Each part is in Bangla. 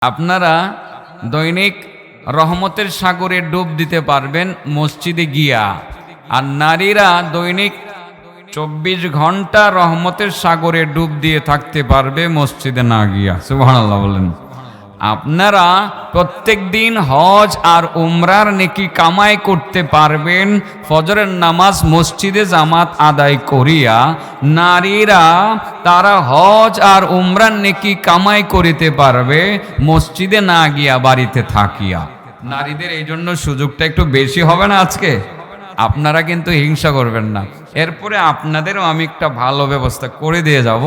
আপনারা দৈনিক রহমতের সাগরে ডুব দিতে পারবেন মসজিদে গিয়া, আর নারীরা দৈনিক 24 ঘন্টা রহমতের সাগরে ডুব দিয়ে থাকতে পারবে মসজিদে না গিয়া। সুবহানাল্লাহ বলেন। আপনারা প্রত্যেক দিন হজ আর উমরার নেকি কামাই করতে পারবেন ফজরের নামাজ মসজিদে জামাত আদায় করিয়া। নারীরা তারা হজ আর উমরার নেকি কামাই করিতে পারবে মসজিদে না গিয়া, বাড়িতে থাকিয়া। নারীদের এই জন্য সুযোগটা একটু বেশি হবে না আজকে? আপনারা কিন্তু হিংসা করবেন না। এরপরে আপনাদেরও আমি একটা ভালো ব্যবস্থা করে দিয়ে যাব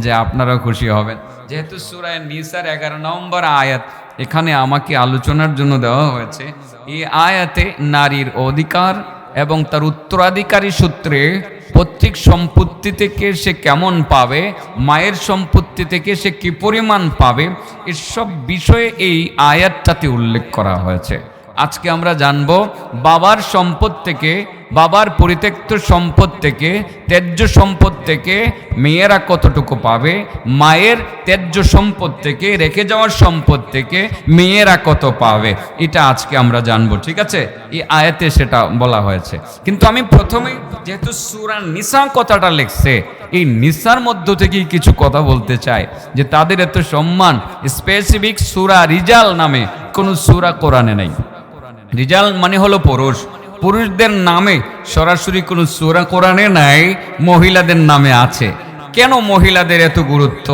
যে আপনারা খুশি হবেন। যেহেতু সূরা নিসার 11 নম্বর আয়াত এখানে আমাকে আলোচনার জন্য দেওয়া হয়েছে, এই আয়াতে নারীর অধিকার এবং তার উত্তরাধিকারী সূত্রে পৈতৃক সম্পত্তি থেকে সে কেমন পাবে, মায়ের সম্পত্তি থেকে সে কি পরিমাণ পাবে, এসব বিষয়ে এই আয়াতটাতে উল্লেখ করা হয়েছে। আজকে আমরা জানব বাবার সম্পদ থেকে, বাবার পরিত্যক্ত সম্পদ থেকে, ত্যায্য সম্পদ থেকে মেয়েরা কতটুকু পাবে, মায়ের ত্যায্য সম্পদ থেকে, রেখে যাওয়ার সম্পদ থেকে মেয়েরা কত পাবে, এটা আজকে আমরা জানব। ঠিক আছে, এই আয়াতে সেটা বলা হয়েছে। কিন্তু আমি প্রথমেই, যেহেতু সূরা নিসা কথাটা লিখছে, এই নিসার মধ্য থেকেই কিছু কথা বলতে চাই যে তাদের এত সম্মান। স্পেসিফিক সূরা রিজাল নামে কোনো সূরা কোরআনে নাই। রিজাল মানে হলো পুরুষ, পুরুষদের নামে সরাসরি কোনো সূরা কোরআনে নাই, মহিলাদের নামে আছে। কেন মহিলাদের এত গুরুত্ব,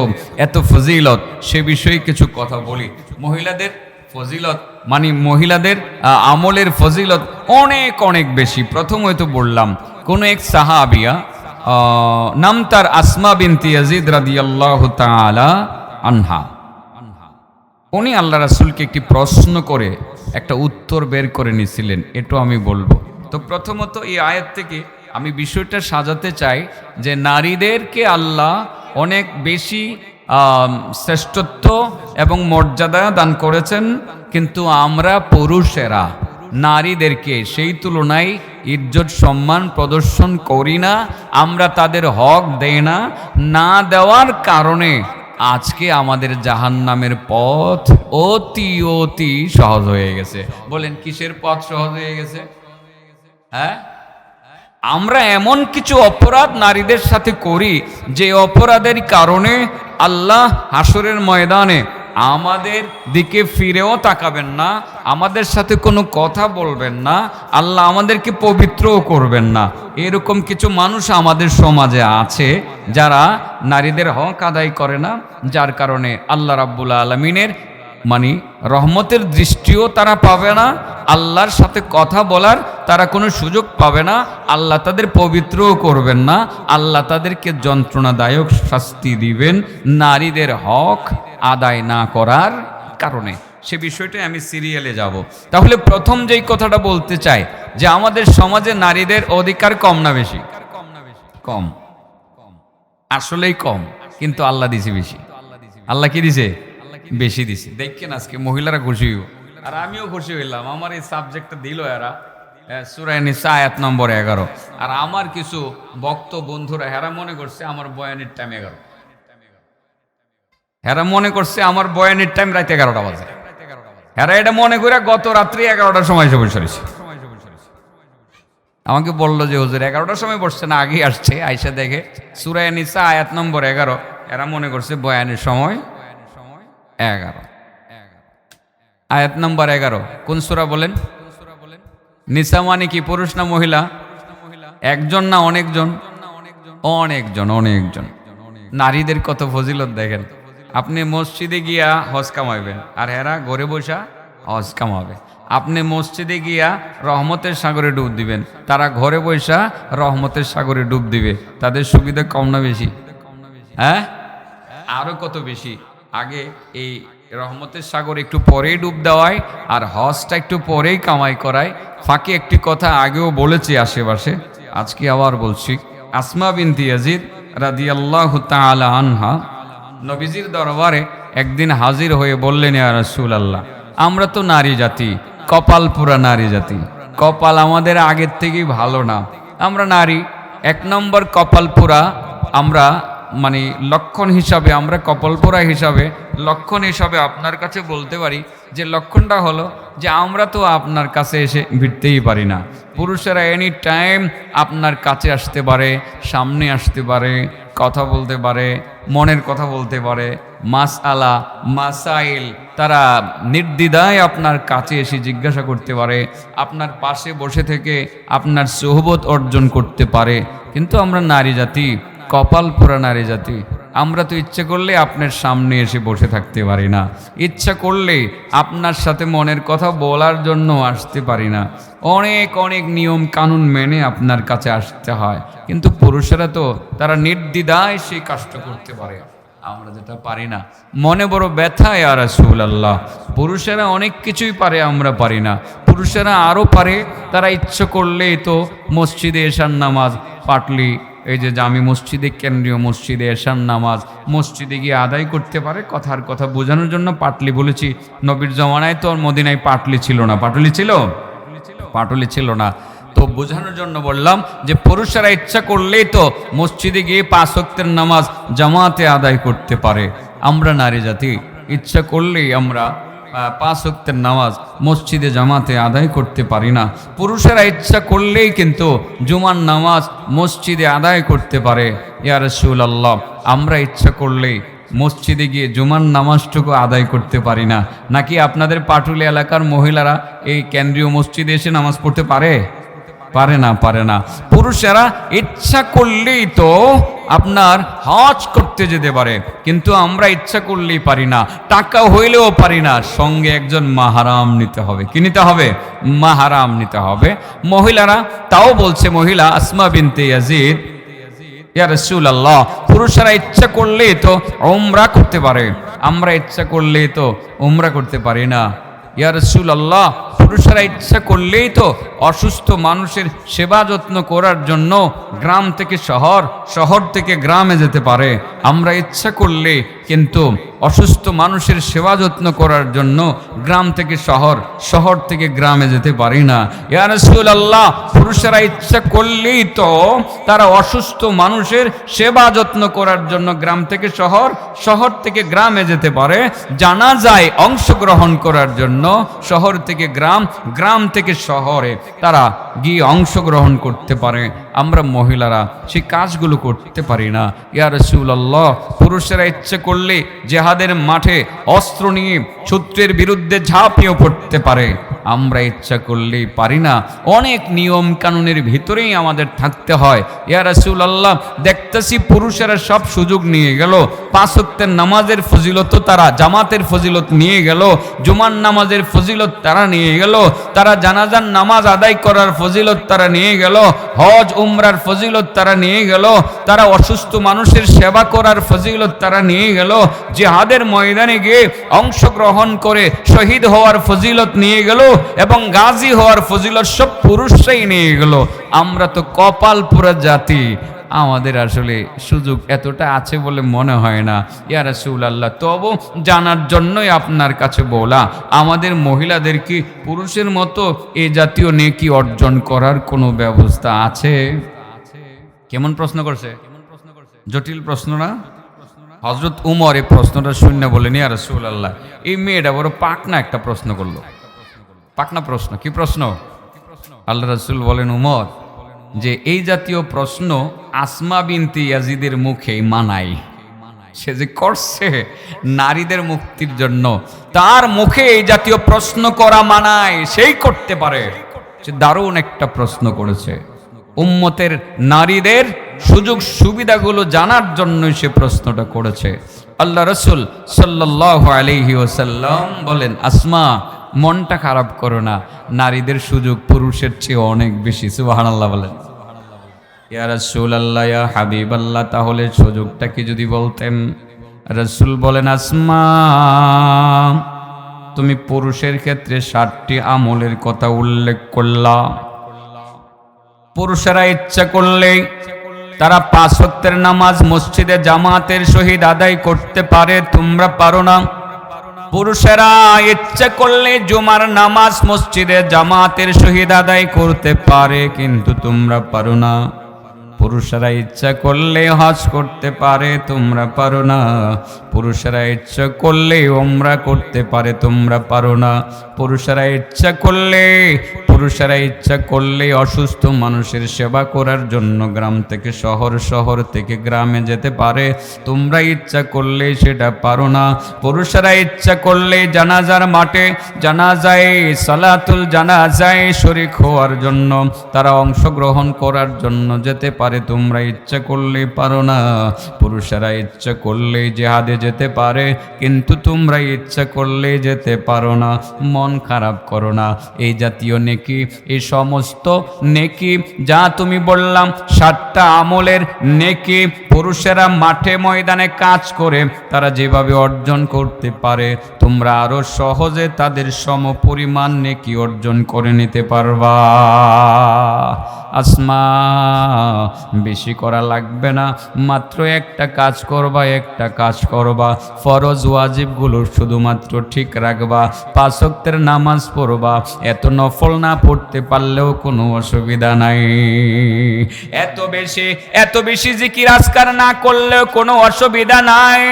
এত ফজিলত, সে বিষয়ে কিছু কথা বলি। মহিলাদের ফজিলত মানে মহিলাদের আমলের ফজিলত অনেক অনেক বেশি। প্রথম হয়তো বললাম, কোন এক সাহাবিয়া, নাম তার আসমা বিনতি ইয়াজিদ রাদিয়াল্লাহু তাআলা আনহা, উনি আল্লাহ রাসূলকে একটি প্রশ্ন করে একটা উত্তর বের করে নিয়েছিলেন, এটাও আমি বলবো। তো প্রথমত এই আয়াত থেকে আমি বিষয়টা সাজাতে চাই যে নারীদেরকে আল্লাহ অনেক বেশি শ্রেষ্ঠত্ব এবং মর্যাদা দান করেছেন, কিন্তু আমরা পুরুষেরা নারীদেরকে সেই তুলনায় ইজ্জত সম্মান প্রদর্শন করি না, আমরা তাদের হক দেই না। না দেওয়ার কারণে আজকে আমাদের জাহান্নামের পথ অতি অতি সহজ হয়ে গেছে। বলেন কিসের পথ সহজ হয়ে গেছে? হ্যাঁ, আমরা এমন কিছু অপরাধ নারীদের সাথে করি যে অপরাধের কারণে আল্লাহ হাসরের ময়দানে আমাদের দিকে ফিরেও তাকাবেন না, আমাদের সাথে কোনো কথা বলবেন না, আল্লাহ আমাদেরকে পবিত্রও করবেন না। এরকম কিছু মানুষ আমাদের সমাজে আছে যারা নারীদের হক আদায় করে না, যার কারণে আল্লাহ রাব্বুল আলামিনের মানে রহমতের দৃষ্টিও তারা পাবে না, আল্লাহর সাথে কথা বলার তারা কোনো সুযোগ পাবে না, আল্লাহ তাদের পবিত্রও করবেন না, আল্লাহ তাদেরকে যন্ত্রণাদায়ক শাস্তি দিবেন নারীদের হক আদায় না করার কারণে। সে বিষয়টাই আমি সিরিয়ালে যাব। তাহলে প্রথম যেই কথাটা বলতে চাই যে আমাদের সমাজে নারীদের অধিকার কম না বেশি? কম, আসলেই কম, কিন্তু আল্লাহ দিছে বেশি। আল্লাহ কি দিছে? বেশি দিছে। দেখেন আজকে মহিলারা খুশি হইব, আর আমিও খুশি হইলাম। আমার এই সাবজেক্টটা দিল এরা, সূরা নিসা আয়াত নম্বর 11। আর আমার কিছু ভক্ত বন্ধুরা হেরা মনে করছে আমার বয়ানের টাইম 11, হেরা মনে করছে আমার বয়ানের টাইম রাত 11টা বাজে। হেরা এটা মনে করে গত রাত্রি 11টার সময় এসে বসে রয়েছে। আমাকে বললো যে হুজুর 11টার সময় বসছে না, আগে আসছে, আইসা দেখে সূরা নিসা আয়াত নম্বর 11। এরা মনে করছে বয়ানের সময় 11। আয়াত নম্বর 11 কোন সূরা বলেন? নিসা মানে কি, পুরুষ না মহিলা? একজন না অনেকজন? অনেকজন, অনেকজন। নারীদের কত ফজিলত দেখেন। আপনি মসজিদে গিয়া হজ কামাইবেন, আর হেরা ঘরে বসা হজ কামাবে। আপনি মসজিদে গিয়া রহমতের সাগরে ডুব দিবেন, তারা ঘরে বসা রহমতের সাগরে ডুব দিবে। তাদের সুবিধা কম না বেশি? হ্যাঁ, আরো কত বেশি। আগে এই রহমতের সাগরে একটু পরেই ডুব দেওয়ায়, আর হজটা একটু পরেই কামাই করায়। ফাঁকে একটি কথা আগেও বলেছি আশেপাশে, আজকে আবার বলছি। আসমা বিনতি ইয়াজিদ রাদিয়াল্লাহু তাআলা আনহা নবীজির দরবারে একদিন হাজির হয়ে বললেন, ইয়া রাসূলুল্লাহ, আমরা তো নারী জাতি, কপাল পুরা নারী জাতি, কপাল আমাদের আগের থেকেই ভালো না। আমরা নারী, 1 নম্বর কপাল পুরা, আমরা মানে লক্ষণ হিসাবে, আমরা কপালপোড়া হিসাবে লক্ষণ হিসাবে আপনার কাছে বলতে পারি যে লক্ষণটা হলো যে আমরা তো আপনার কাছে এসে ভিড়তেই পারি না। পুরুষেরা এনি টাইম আপনার কাছে আসতে পারে, সামনে আসতে পারে, কথা বলতে পারে, মনের কথা বলতে পারে, মাসআলা মাসাইল তারা নির্দ্বিধায় আপনার কাছে এসে জিজ্ঞাসা করতে পারে, আপনার পাশে বসে থেকে আপনার সোহবত অর্জন করতে পারে। কিন্তু আমরা নারী জাতি, কপাল পোড়া নারী জাতি, আমরা তো ইচ্ছে করলে আপনার সামনে এসে বসে থাকতে পারি না, ইচ্ছা করলে আপনার সাথে মনের কথা বলার জন্য আসতে পারি না। অনেক অনেক নিয়ম কানুন মেনে আপনার কাছে আসতে হয়। কিন্তু পুরুষেরা তো তারা নির্দ্বিধায় সেই কাজটা করতে পারে, আমরা যেটা পারি না। মনে বড় ব্যথা ইয়া রাসূলুল্লাহ। পুরুষেরা অনেক কিছুই পারে, আমরা পারি না। পুরুষেরা আরও পারে, তারা ইচ্ছে করলেই তো মসজিদে এশার নামাজ পাটলি, এই যে জামি মসজিদে, কেন্দ্রীয় মসজিদে এশার নামাজ মসজিদে গিয়ে আদায় করতে পারে। কথার কথা বোঝানোর জন্য পাটলি বলেছি, নবীর জমানায় তো মদিনায় পাটলি ছিল না। পাটলি ছিল? পাটলি ছিল না। তো বোঝানোর জন্য বললাম যে পুরুষেরা ইচ্ছা করলেই তো মসজিদে গিয়ে 5 ওয়াক্তের নামাজ জামাতে আদায় করতে পারে। আমরা নারী জাতি ইচ্ছা করলেই আমরা 5 ওয়াক্তের নামাজ মসজিদে জামাতে আদায় করতে পারি না। পুরুষেরা ইচ্ছা করলেই কিন্তু জুমার নামাজ মসজিদে আদায় করতে পারে। ইয়া রাসূলুল্লাহ, আমরা ইচ্ছা করলেই মসজিদে গিয়ে জুমার নামাজটুকু আদায় করতে পারি না। নাকি আপনাদের পাটুলি এলাকার মহিলারা এই কেন্দ্রীয় মসজিদে এসে নামাজ পড়তে পারে? পারে না, পারে না। পুরুষেরা ইচ্ছা করলেই তো আপনার হজ করতে যেতে পারে, কিন্তু আমরা ইচ্ছা করলেই পারি না, টাকা হইলেও পারি না। সঙ্গে একজন মাহারাম নিতে হবে। কি নিতে হবে? মাহারাম নিতে হবে। মহিলারা তাও বলছে, মহিলা আসমা বিনতে ইয়াজিদ, ইয়া রাসূলুল্লাহ, পুরুষেরা ইচ্ছা করলেই তো উমরা করতে পারে, আমরা ইচ্ছা করলেই তো উমরা করতে পারি না। ইয়া রাসূলুল্লাহ, পুরুষেরা ইচ্ছা করলেই তো অসুস্থ মানুষের সেবা যত্ন করার জন্য গ্রাম থেকে শহর, শহর থেকে গ্রামে যেতে পারে। আমরা ইচ্ছা করলে কিন্তু অসুস্থ মানুষের সেবা যত্ন করার জন্য গ্রাম থেকে শহর, শহর থেকে গ্রামে যেতে পারি না। ইয়া রাসূলুল্লাহ, পুরুষেরা ইচ্ছা করলেই তো তারা অসুস্থ মানুষের সেবা যত্ন করার জন্য গ্রাম থেকে শহর, শহর থেকে গ্রামে যেতে পারে। জানাজায় অংশগ্রহণ করার জন্য শহর থেকে গ্রাম, গ্রাম থেকে শহরে তারা গিয়ে অংশগ্রহণ করতে পারে। আমরা মহিলারা সেই কাজগুলো করতে পারি না। ইয়া রাসূলুল্লাহ, পুরুষেরা ইচ্ছে করলে জিহাদের মাঠে অস্ত্র নিয়ে শত্রুর বিরুদ্ধে ঝাঁপিয়ে পড়তে পারে, আমরা ইচ্ছা করলেই পারি না। অনেক নিয়ম কানুনের ভিতরেই আমাদের থাকতে হয়। ইয়া রাসূলুল্লাহ, দেখতেছি পুরুষেরা সব সুযোগ নিয়ে গেল। 5 ওয়াক্তের নামাজের ফজিলত তারা, জামাতের ফজিলত নিয়ে গেল, জুমার নামাজের ফজিলত তারা নিয়ে গেল, তারা জানাজার নামাজ আদায় করার ফজিলত তারা নিয়ে গেল, হজ উমরার ফজিলত তারা নিয়ে গেল, তারা অসুস্থ মানুষের সেবা করার ফজিলত তারা নিয়ে গেল, জিহাদের ময়দানে গিয়ে অংশগ্রহণ করে শহীদ হওয়ার ফজিলত নিয়ে গেল, এবং গাজী হওয়ার ফজিলত সব পুরুষরাই নিয়ে গেল। আমরা তো কপাল পোড়া জাতি, আমাদের আসলে সুযোগ এতটা আছে বলে মনে হয় না। ইয়া রাসূলুল্লাহ, তবু জানার জন্যই আপনার কাছে বলা, আমাদের মহিলাদের কি পুরুষের মতো এই জাতীয় নেকি অর্জন করার কোনো ব্যবস্থা আছে? কেমন প্রশ্ন করছে? জটিল প্রশ্ন না? হযরত উমর এই প্রশ্নটা শূন্য বলেন, ইয়া রাসূলুল্লাহ, এই মেয়েটা বড় পাকনা একটা প্রশ্ন করলো। পাকনা প্রশ্ন। কি প্রশ্ন? আল্লাহ রাসূল বলেন, উমর, যে এই জাতীয় প্রশ্ন আসমা বিনতে ইয়াজিদের মুখে মানায়। সে যে করছে নারীদের মুক্তির জন্য, তার মুখে এই জাতীয় প্রশ্ন করা মানায়, সেই করতে পারে। সে দারুণ একটা প্রশ্ন করেছে। উম্মতের নারীদের সুযোগ সুবিধাগুলো জানার জন্যই সে প্রশ্নটা করেছে। আল্লাহ রাসূল সাল্লাল্লাহু আলাইহি ওয়াসাল্লাম বলেন, আসমা, মনটা খারাপ করো না, নারীদের সুযোগ পুরুষের চেয়ে অনেক বেশি। সুবহানাল্লাহ বলেন। ইয়া রাসূলুল্লাহ, ইয়া হাবিবাল্লাহ, তাহলে সুযোগটা কি যদি বলতেন? রাসূল বলেন, আসমা, তুমি পুরুষের ক্ষেত্রে 7টি আমলের কথা উল্লেখ করলা। পুরুষেরা ইচ্ছা করলেই তারা 5 ওয়াক্তের নামাজ মসজিদে জামাতের সহিত আদায় করতে পারে, তোমরা পারো না। পুরুষেরা ইচ্ছা করলে জুমার নামাজ মসজিদে জামাতের সহিত আদায় করতে পারে, কিন্তু তোমরা পারো না। পুরুষেরা ইচ্ছা করলে হজ করতে পারে, তোমরা পারো না। পুরুষেরা ইচ্ছা করলে উমরা করতে পারে, তোমরা পারো না। পুরুষেরা ইচ্ছা করলে অসুস্থ মানুষের সেবা করার জন্য গ্রাম থেকে শহর, শহর থেকে গ্রামে যেতে পারে, তোমরা ইচ্ছা করলে সেটা পারো না। পুরুষেরা ইচ্ছা করলে জানাজার মাঠে, জানাজায় সালাতুল জানাজায় শরীক হওয়ার জন্য, তারা অংশগ্রহণ করার জন্য যেতে পারে, তোমরা ইচ্ছা করলে পারো না। পুরুষেরা ইচ্ছা করলে জিহাদে যেতে পারে, কিন্তু তোমরা ইচ্ছা করলে যেতে পারো না। মন খারাপ করো না। এই জাতীয় নেকি, এই সমস্ত নেকি যা তুমি বললাম 7টা আমলের নেকি, পুরুষেরা মাঠে ময়দানে কাজ করে তারা যেভাবে অর্জন করতে পারে, তোমরা আরো সহজে তাদের সমপরিমাণ নেকি অর্জন করে নিতে পারবা। আসমা, বেশি করা লাগবে না, মাত্র একটা কাজ করবা। ফরজ ওয়াজিবগুলো শুধুমাত্র ঠিক রাখবা, 5 ওয়াক্তের নামাজ পড়বা। এত নফল না পড়তে পারলেও কোনো অসুবিধা নাই, এত বেশি জিকির আজকার না করলেও কোনো অসুবিধা নাই।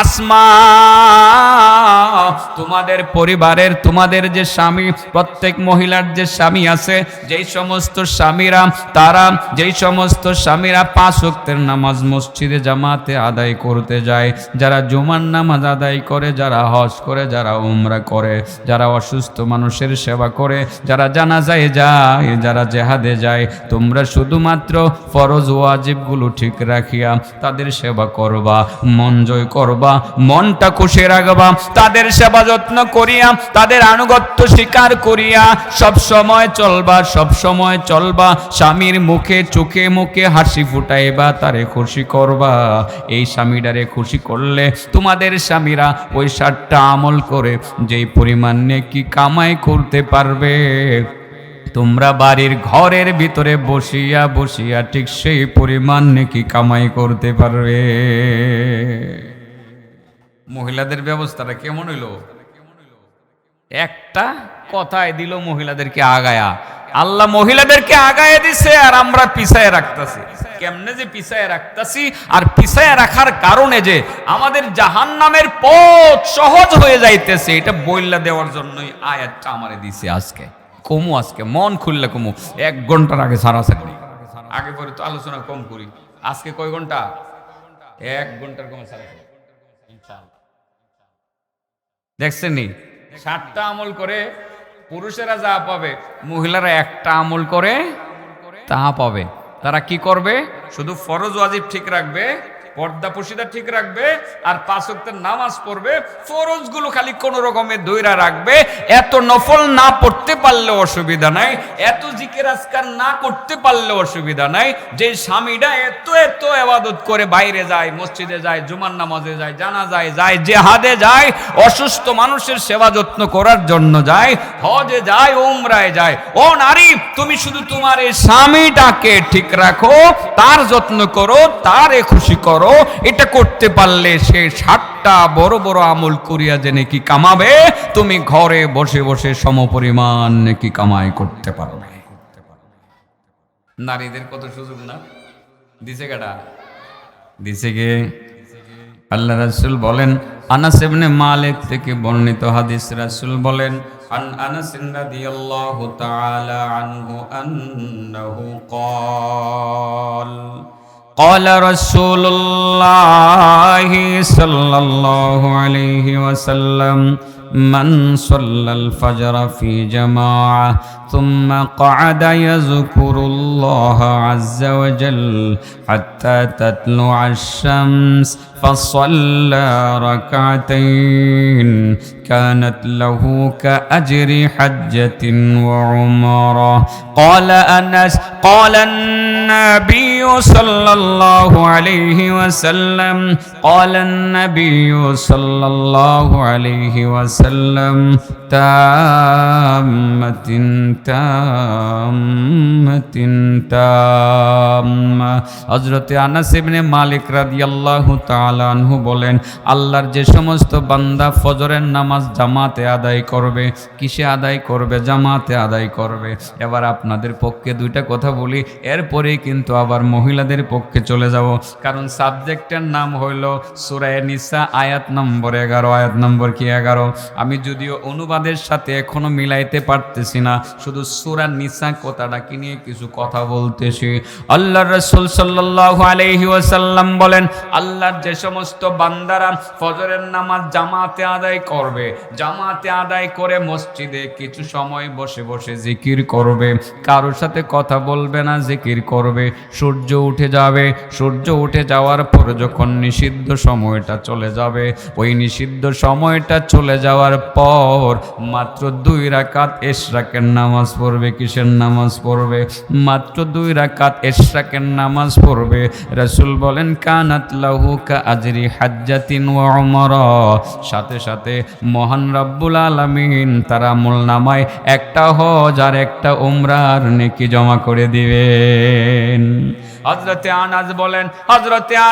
আসমা, তোমাদের পরিবারের, তোমাদের যে স্বামী, প্রত্যেক মহিলার যে স্বামী আছে, যেই সমস্ত স্বামীরা 5 ওয়াক্তের নামাজ মসজিদে জামাতে আদায় করতে যায়, যারা জুমার নামাজ আদায় করে, যারা হজ করে, যারা উমরা করে, যারা অসুস্থ মানুষের সেবা করে, যারা জানাজায় যায়, যারা জিহাদে যায়, তোমরা শুধুমাত্র ফরজ ওয়াজিবগুলো ঠিক রাখিয়া তাদের সেবা করবা, মন জয় করবা, মনটা খুশি রাখবা, তাদের সেবা যত্ন করিয়া, তাদের আনুগত্য স্বীকার করিয়া সব সময় চলবা। স্বামীর মুখে চোখে মুখে হাসি ফুটাইবা, তারে খুশি করবা। এই স্বামীটারে খুশি করলে তোমাদের স্বামীরা ওই 7টা আমল করে যেই পরিমাণ নেকি কামাই করতে পারবে, তোমরা বাড়ির ঘরের ভিতরে বসিয়া ঠিক সেই পরিমাণ নেকি কামাই করতে পারবে। মহিলাদের ব্যবস্থাটা কেমন হইল? একটা কথায় দিল মহিলাদেরকে আগায়া। আল্লাহ মহিলাদেরকে আগায় দিছে আর আমরা পিছায় রাখতেছি। কেমনে যে পিছায় রাখতেছি, আর পিছায় রাখার কারণে যে আমাদের জাহান্নামের পথ সহজ হয়ে যাইতেছে, এটা বইলা দেওয়ার জন্যই আয়াতটা আমারে দিছে। আজকে মন খুললে কমু। 1 ঘন্টার আগে সারা চাকরি, আগে পরে তো আলোচনা কম করি। আজকে কয় ঘন্টা? 1 ঘন্টার কমে সারা ইনশাআল্লাহ। দেখছেন নি, 7টা আমল করে পুরুষেরা যা পাবে, মহিলারা একটা আমল করে তা পাবে। তারা কি করবে? শুধু ফরজ ওয়াজিব ঠিক রাখবে, পর্দা পর্দা ঠিক রাখবে, আর 5 ওয়াক্তের নামাজ পড়বে। ফরজগুলো খালি কোনো রকমে দইরা রাখবে। এত নফল না পড়তে পারলে অসুবিধা নাই, এত জিকির আজকার না করতে পারলে অসুবিধা নাই। যে স্বামীটা এত ইবাদত করে বাইরে যায়, মসজিদে যায়, জুমার নামাজে যায়, জানাজায় যায়, জিহাদে যায়, অসুস্থ মানুষের সেবা যত্ন করার জন্য যায়, হজে যায়, উমরায় যায়। ও নারী, তুমি শুধু তোমার এই স্বামীটাকে ঠিক রাখো, তার যত্ন করো, তারে খুশি করো। এটা করতে পারলে সে 7টা বড় বড় আমল করিয়া যে নাকি কামাবে, তুমি ঘরে বসে বসে সমপরিমাণ নাকি কামাই করতে পারবে। নারীদের কত সুযোগ না দিছে কাটা দিছে গে। আল্লাহ রাসূল বলেন, আনাস ইবনে মালিক থেকে বর্ণিত হাদিস, রাসূল বলেন, আন আনাস রাদিয়াল্লাহু তাআলা আনহু আন্নাহু ক্বাল قال رسول الله صلى الله عليه وسلم من صلى الفجر في جماعة ثم قعد يذكر الله عز وجل حتى تطلع الشمس فصلى ركعتين كانت له كأجر حجة وعمرة. قال أنس قال النبي صلى الله عليه وسلم قال النبي صلى الله عليه وسلم تامة হযরত আনাস ইবনে মালিক রাদিয়াল্লাহু তাআলা আনহু বলেন, আল্লাহর যে সমস্ত বান্দা ফজরের নামাজ জামাতে আদায় করবে, কিসে আদায় করবে? জামাতে আদায় করবে। এবার আপনাদের পক্ষে 2টা কথা বলি, এরপরেই কিন্তু আবার মহিলাদের পক্ষে চলে যাব, কারণ সাবজেক্টের নাম হইল সূরা নিসা আয়াত নম্বর 11। আয়াত নম্বর কি 11? আমি যদিও অনুবাদের সাথে এখনো মিলাইতে পারতেছি না, শুধু সূরা নিসা কথাটাকে নিয়ে কিছু কথা বলতেছি। আল্লাহর রাসূল সাল্লাল্লাহু আলাইহি ওয়াসাল্লাম বলেন, আল্লাহর যে সমস্ত বান্দারা ফজরের নামাজ জামাতে আদায় করবে, জামাতে আদায় করে মসজিদে কিছু সময় বসে বসে জিকির করবে, কারোর সাথে কথা বলবে না, জিকির করবে, সূর্য উঠে যাবে, সূর্য উঠে যাওয়ার পর যখন নিষিদ্ধ সময়টা চলে যাবে, ওই নিষিদ্ধ সময়টা চলে যাওয়ার পর মাত্র 2 রাকাত ইশরাকের নামাজ পড়বে। কিসের নামাজ পড়বে? মাত্র 2 রাকাত ইশরাকের নামাজ পড়বে। রাসূল বলেন, কানাত লাহু কা আজরি হাজ্জাতিন ওয়া উমরা, সাথে সাথে মহান রব্বুল আলামিন তার আমলনামায় একটা হজ আর একটা উমরার নেকি জমা করে দিবেন। হযরতে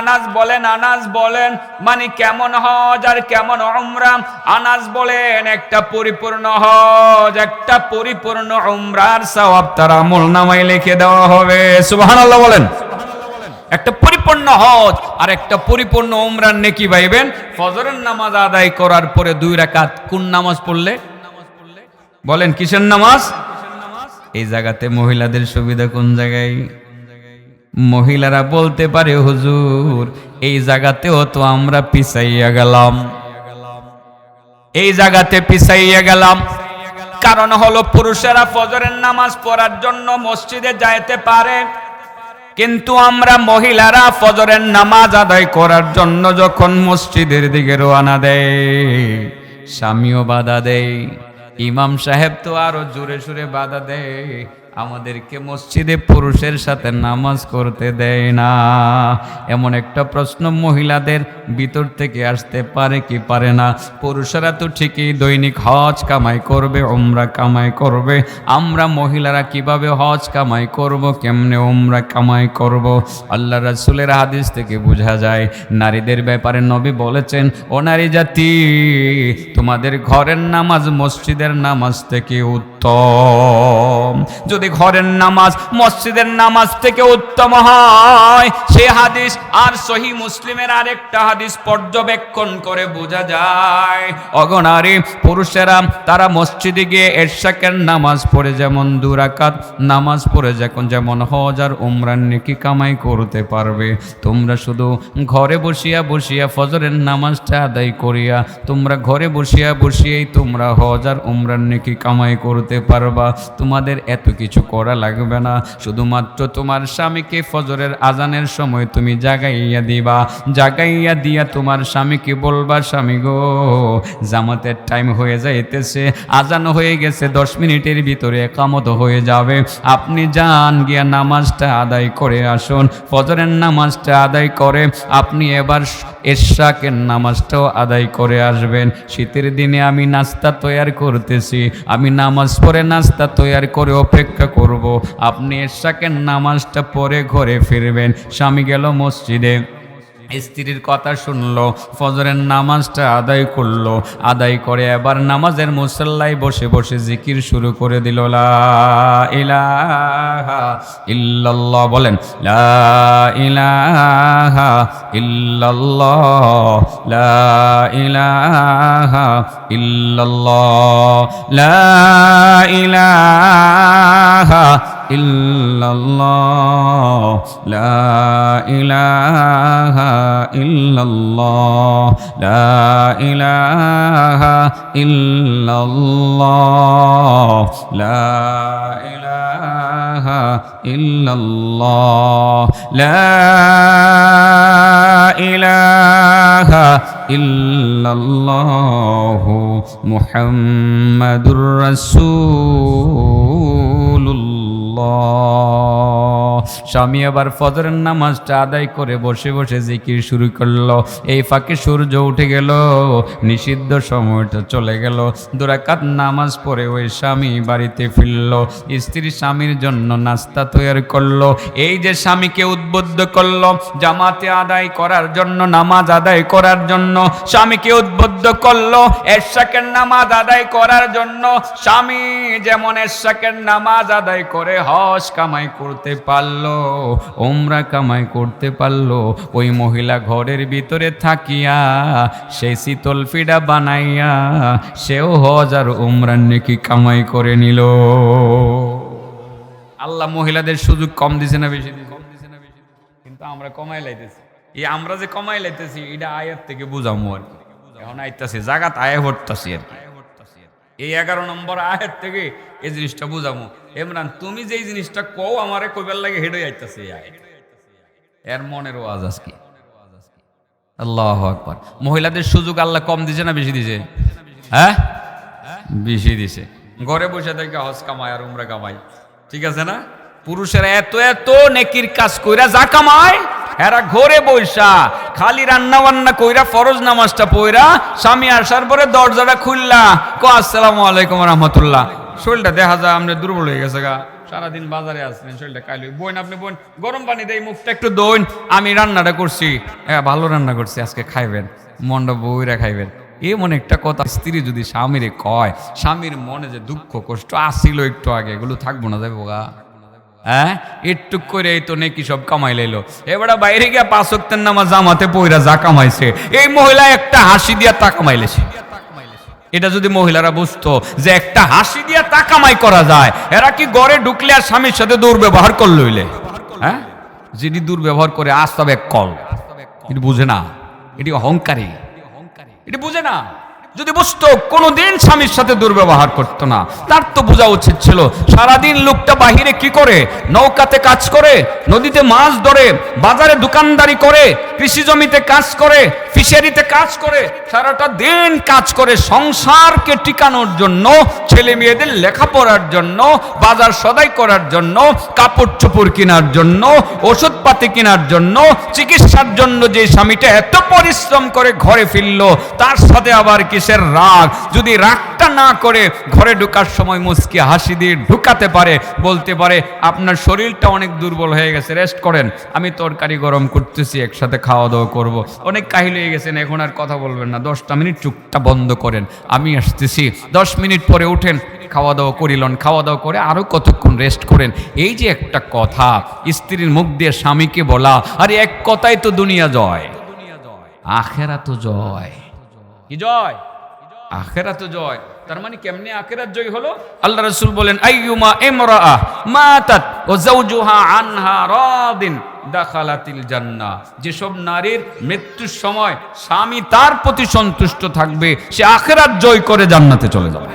আনাস বলেন মানে কেমন হজ আর কেমন উমরা? আনাস বলেন, একটা পরিপূর্ণ হজ, একটা পরিপূর্ণ উমরার সওয়াব তার আমলনামায় লিখে দেওয়া হবে। সুবহানাল্লাহ বলেন। একটা পরিপূর্ণ হজ আর একটা পরিপূর্ণ উমরার নেকি পাইবেন ফজরের নামাজ আদায় করার পরে 2 রাকাত। কোন নামাজ পড়লে? বলেন, কিসের নামাজ? এই জায়গাতে মহিলাদের সুবিধা কোন জায়গায়? মহিলারা বলতে পারে, হুজুর এই জায়গাতেও তো আমরা পিছাইয়া গেলাম, এই জায়গাতে পিছাইয়া গেলাম। কারণ হলো পুরুষেরা ফজরের নামাজ পড়ার জন্য মসজিদে যাইতে পারে, কিন্তু আমরা মহিলারা ফজরের নামাজ আদায় করার জন্য যখন মসজিদের দিকে রওনা দেয়, স্বামীও বাধা দেয়, ইমাম সাহেব তো আরো জোরে সোরে বাধা দেয়, আমাদেরকে মসজিদে পুরুষের সাথে নামাজ করতে দেয় না। এমন একটা প্রশ্ন মহিলাদের ভিতর থেকে আসতে পারে কি পারে না? পুরুষেরা তো ঠিকই দৈনিক হজ কামাই করবে, উমরা কামাই করবে, আমরা মহিলারা কিভাবে হজ কামাই করব, কেমনে উমরা কামাই করব? আল্লাহ রাসূলের হাদিস থেকে বোঝা যায়, নারীদের ব্যাপারে নবী বলেছেন, ও নারী জাতি, তোমাদের ঘরের নামাজ মসজিদের নামাজ থেকে উত্তম। যদি ঘরের নামাজ মসজিদের নামাজ থেকে উত্তম হয়, সে হাদিস আর সহিহ মুসলিমের আরেকটা হাদিস পর্যবেক্ষণ করে বোঝা যায়, অগণারী পুরুষেরা তারা মসজিদে গিয়ে ইশরাকের নামাজ পড়ে যেমন 2 রাকাত নামাজ পড়ে যেমন হজ আর উমরার নেকি কামাই করতে পারবে, তোমরা শুধু ঘরে বসিয়া বসিয়া ফজরের নামাজটা আদায় করিয়া তোমরা ঘরে বসিয়া বসিয়েই তোমরা হজ আর উমরার নেকি কামাই করতে পারবা। তোমাদের এত কিছু করা লাগবে না, শুধুমাত্র তোমার স্বামীকে ফজরের আজানের সময় তুমি জাগাইয়া দিবা, জাগাইয়া দিয়া তোমার স্বামীকে বলবা, স্বামী গো জামাতের টাইম হয়ে যাইতেছে, আজান হয়ে গেছে, 10 মিনিটের ভিতরে ইকামত হয়ে যাবে, আপনি যান গিয়া নামাজটা আদায় করে আসুন। ফজরের নামাজটা আদায় করে আপনি এবার ইশরাকের নামাজটাও আদায় করে আসবেন। শীতের দিনে আমি নাস্তা তৈয়ার করতেছি, আমি নামাজ পড়ে নাস্তা তৈয়ার করে অপেক্ষা করব, আপনি ইশরাকের নামাজটা পড়ে ঘরে ফিরবেন। স্বামী গেল মসজিদে, স্ত্রীর কথা শুনলো, ফজরের নামাজটা আদায় করলো, আদায় করে এবার নামাজের মুসল্লায় বসে বসে জিকির শুরু করে দিল, লা ইলাহা ইল্লাল্লাহ। বলেন, লা ইলাহা ইল্লাল্লাহ, লা ইলাহা ইল্লাল্লাহ, লা ইলাহা ইল্লাল্লাহ, লা ইলাহা ইল্লাল্লাহ, লা ইলাহা ইল্লাল্লাহ, লা ইলাহা ইল্লাল্লাহ, লা ইলাহা ইল্লাল্লাহ, মুহাম্মাদুর রাসূলুল্লাহ। স্বামী আবার ফজরের নামাজটা আদায় করে বসে বসে জিকির শুরু করলো। এই ফাঁকে সূর্য উঠে গেল, নিষিদ্ধ সময়টা চলে গেল। 2 রাকাত নামাজ পড়ে ওই স্বামী বাড়িতে ফিরল। স্ত্রী স্বামীর জন্য নাস্তা তৈরি করলো। এই যে স্বামীকে উদ্বুদ্ধ করলো জামাতে আদায় করার জন্য, নামাজ আদায় করার জন্য, স্বামীকে উদ্বুদ্ধ করলো ইশরাকের নামাজ আদায় করার জন্য। স্বামী যেমন ইশরাকের নামাজ আদায় করে হজ কামাই করতে পারল, পারলো, উমরা কামাই করতে পারলো, ওই মহিলা ঘরের ভিতরে থাকিয়া সেই শীতল ফিডা বানাইয়া সেও হজ আর উমরার নেকি কামাই করে নিল। আল্লাহ মহিলাদের সুযোগ কম দিছে না বেশি দিছে? কিন্তু আমরা কমাই লাইতেছি। এই আমরা যে কমাই লাইতেছি এটা আয়াত থেকে বুঝামো আর কি। এখন আইতাছি জাগাত আয় ভরতাছি আর কি। এই 11 নম্বর আয়াত থেকে এই জিনিসটা বুঝামো। ইমরান তুমি যেই জিনিসটা কও আমারে কইবার লাগে হেডই আইতাছে এই আয়াত। এর মনের ওয়াজ আজকে। আল্লাহু আকবার। মহিলাদের সুযোগ আল্লাহ কম দিছে না বেশি দিছে? হ্যাঁ, বেশি দিছে। ঘরে বসে থেকে হজ কামাই আর উমরা কামাই, ঠিক আছে না? পুরুষেরা এত এত নেকির কাজ কইরা যা কামায়, এরা ঘরে বইসা খালি রান্না বান্না কইরা ফরজ নামাজটা পইরা স্বামী আসার পরে দরজাটা খুললা কো আসসালামু আলাইকুম রাহমাতুল্লাহ, শরীরটা দেখা যায় আমরা দুর্বল হয়ে গেছে গা, সারাদিন বাজারে আসলেন, শরীরটা কাইল বোন, আপনি বোন গরম পানি দেই, মুখটা একটু দইন, আমি রান্নাটা করছি, হ্যাঁ ভালো রান্না করছি, আজকে খাইবেন, মনটা বইরা খাইবেন। এমন একটা কথা স্ত্রী যদি স্বামীরে কয়, স্বামীর মনে যে দুঃখ কষ্ট আসিল একটু আগে, এগুলো থাকবো না যাবো গা। হ্যাঁ, একটু করে এই তো নেকি সব কামাই লাইলো, এবারে বাইরে গিয়া 5 ওয়াক্তের নামাজ জামাতে পইরা যা কামাইছে, এই মহিলা একটা হাসি দিয়া তা কামাইলেছে। এটা যদি মহিলারা বুঝতো যে একটা হাসি দিয়া তা কামাই করা যায়, এরা কি ঘরে ঢুকলে আর স্বামীর সাথে দুর্ব্যবহার করলইলে? হ্যাঁ, যেটি দুর্ব্যবহার করে আস্তাব এক কল, এটি বুঝে না, এটি অহংকারী, এটি বুঝে না। যদি বুঝতো কোনোদিন স্বামীর সাথে দুর্ব্যবহার করতো না। তার তো বোঝা উচিত ছিল সারাদিন লোকটা বাহিরে কি করে, নৌকাতে কাজ করে, নদীতে মাছ ধরে, বাজারে দোকানদারি করে, কৃষি জমিতে কাজ করে, ফিশারিতে কাজ করে, সারাটা দিন কাজ করে সংসারকে টিকানোর জন্য, ছেলে মেয়েদের লেখাপড়ার জন্য, বাজার সদাই করার জন্য, কাপড় চোপড় কেনার জন্য, ওষুধপাতি কেনার জন্য, চিকিৎসার জন্য যে স্বামীটা এত পরিশ্রম করে ঘরে ফিরলো, তার সাথে আবার কিসের রাগ? যদি রাগটা না করে ঘরে ঢোকার সময় মুচকি হাসি দিয়ে ঢুকাতে পারে, বলতে পারে আপনার শরীরটা অনেক দুর্বল হয়ে গেছে, রেস্ট করেন, আমি তরকারি গরম করতেছি, একসাথে খাওয়া দাওয়া করব, অনেক কাহিল হয়ে গেছেন, এখন আর কথা বলবেন না, 10টা মিনিট চুপটা বন্ধ করেন, আমি আসতেছি, 10 মিনিট পরে উঠেন, খাওয়া দাওয়া করিলেন, খাওয়া দাওয়া করে আরো কতক্ষণ রেস্ট করেন। এই যে একটা কথা স্ত্রীর মুখ দিয়ে স্বামীকে বলা, আরে এক কথাই তো দুনিয়া জয়, আখেরাত জয়। কি জয়? আখেরাত জয়। তার মানে কেমনে আখেরাত জয় হলো? আল্লাহ রাসূল বলেন, আইয়ুমা ইমরাআ মাতাত ওয়া যাওজুহা আনহা রাদিন দাখালাতিল জান্নাহ। যেসব নারীর মৃত্যুর সময় স্বামী তার প্রতি সন্তুষ্ট থাকবে, সে আখেরাত জয় করে জান্নাতে চলে যাবে।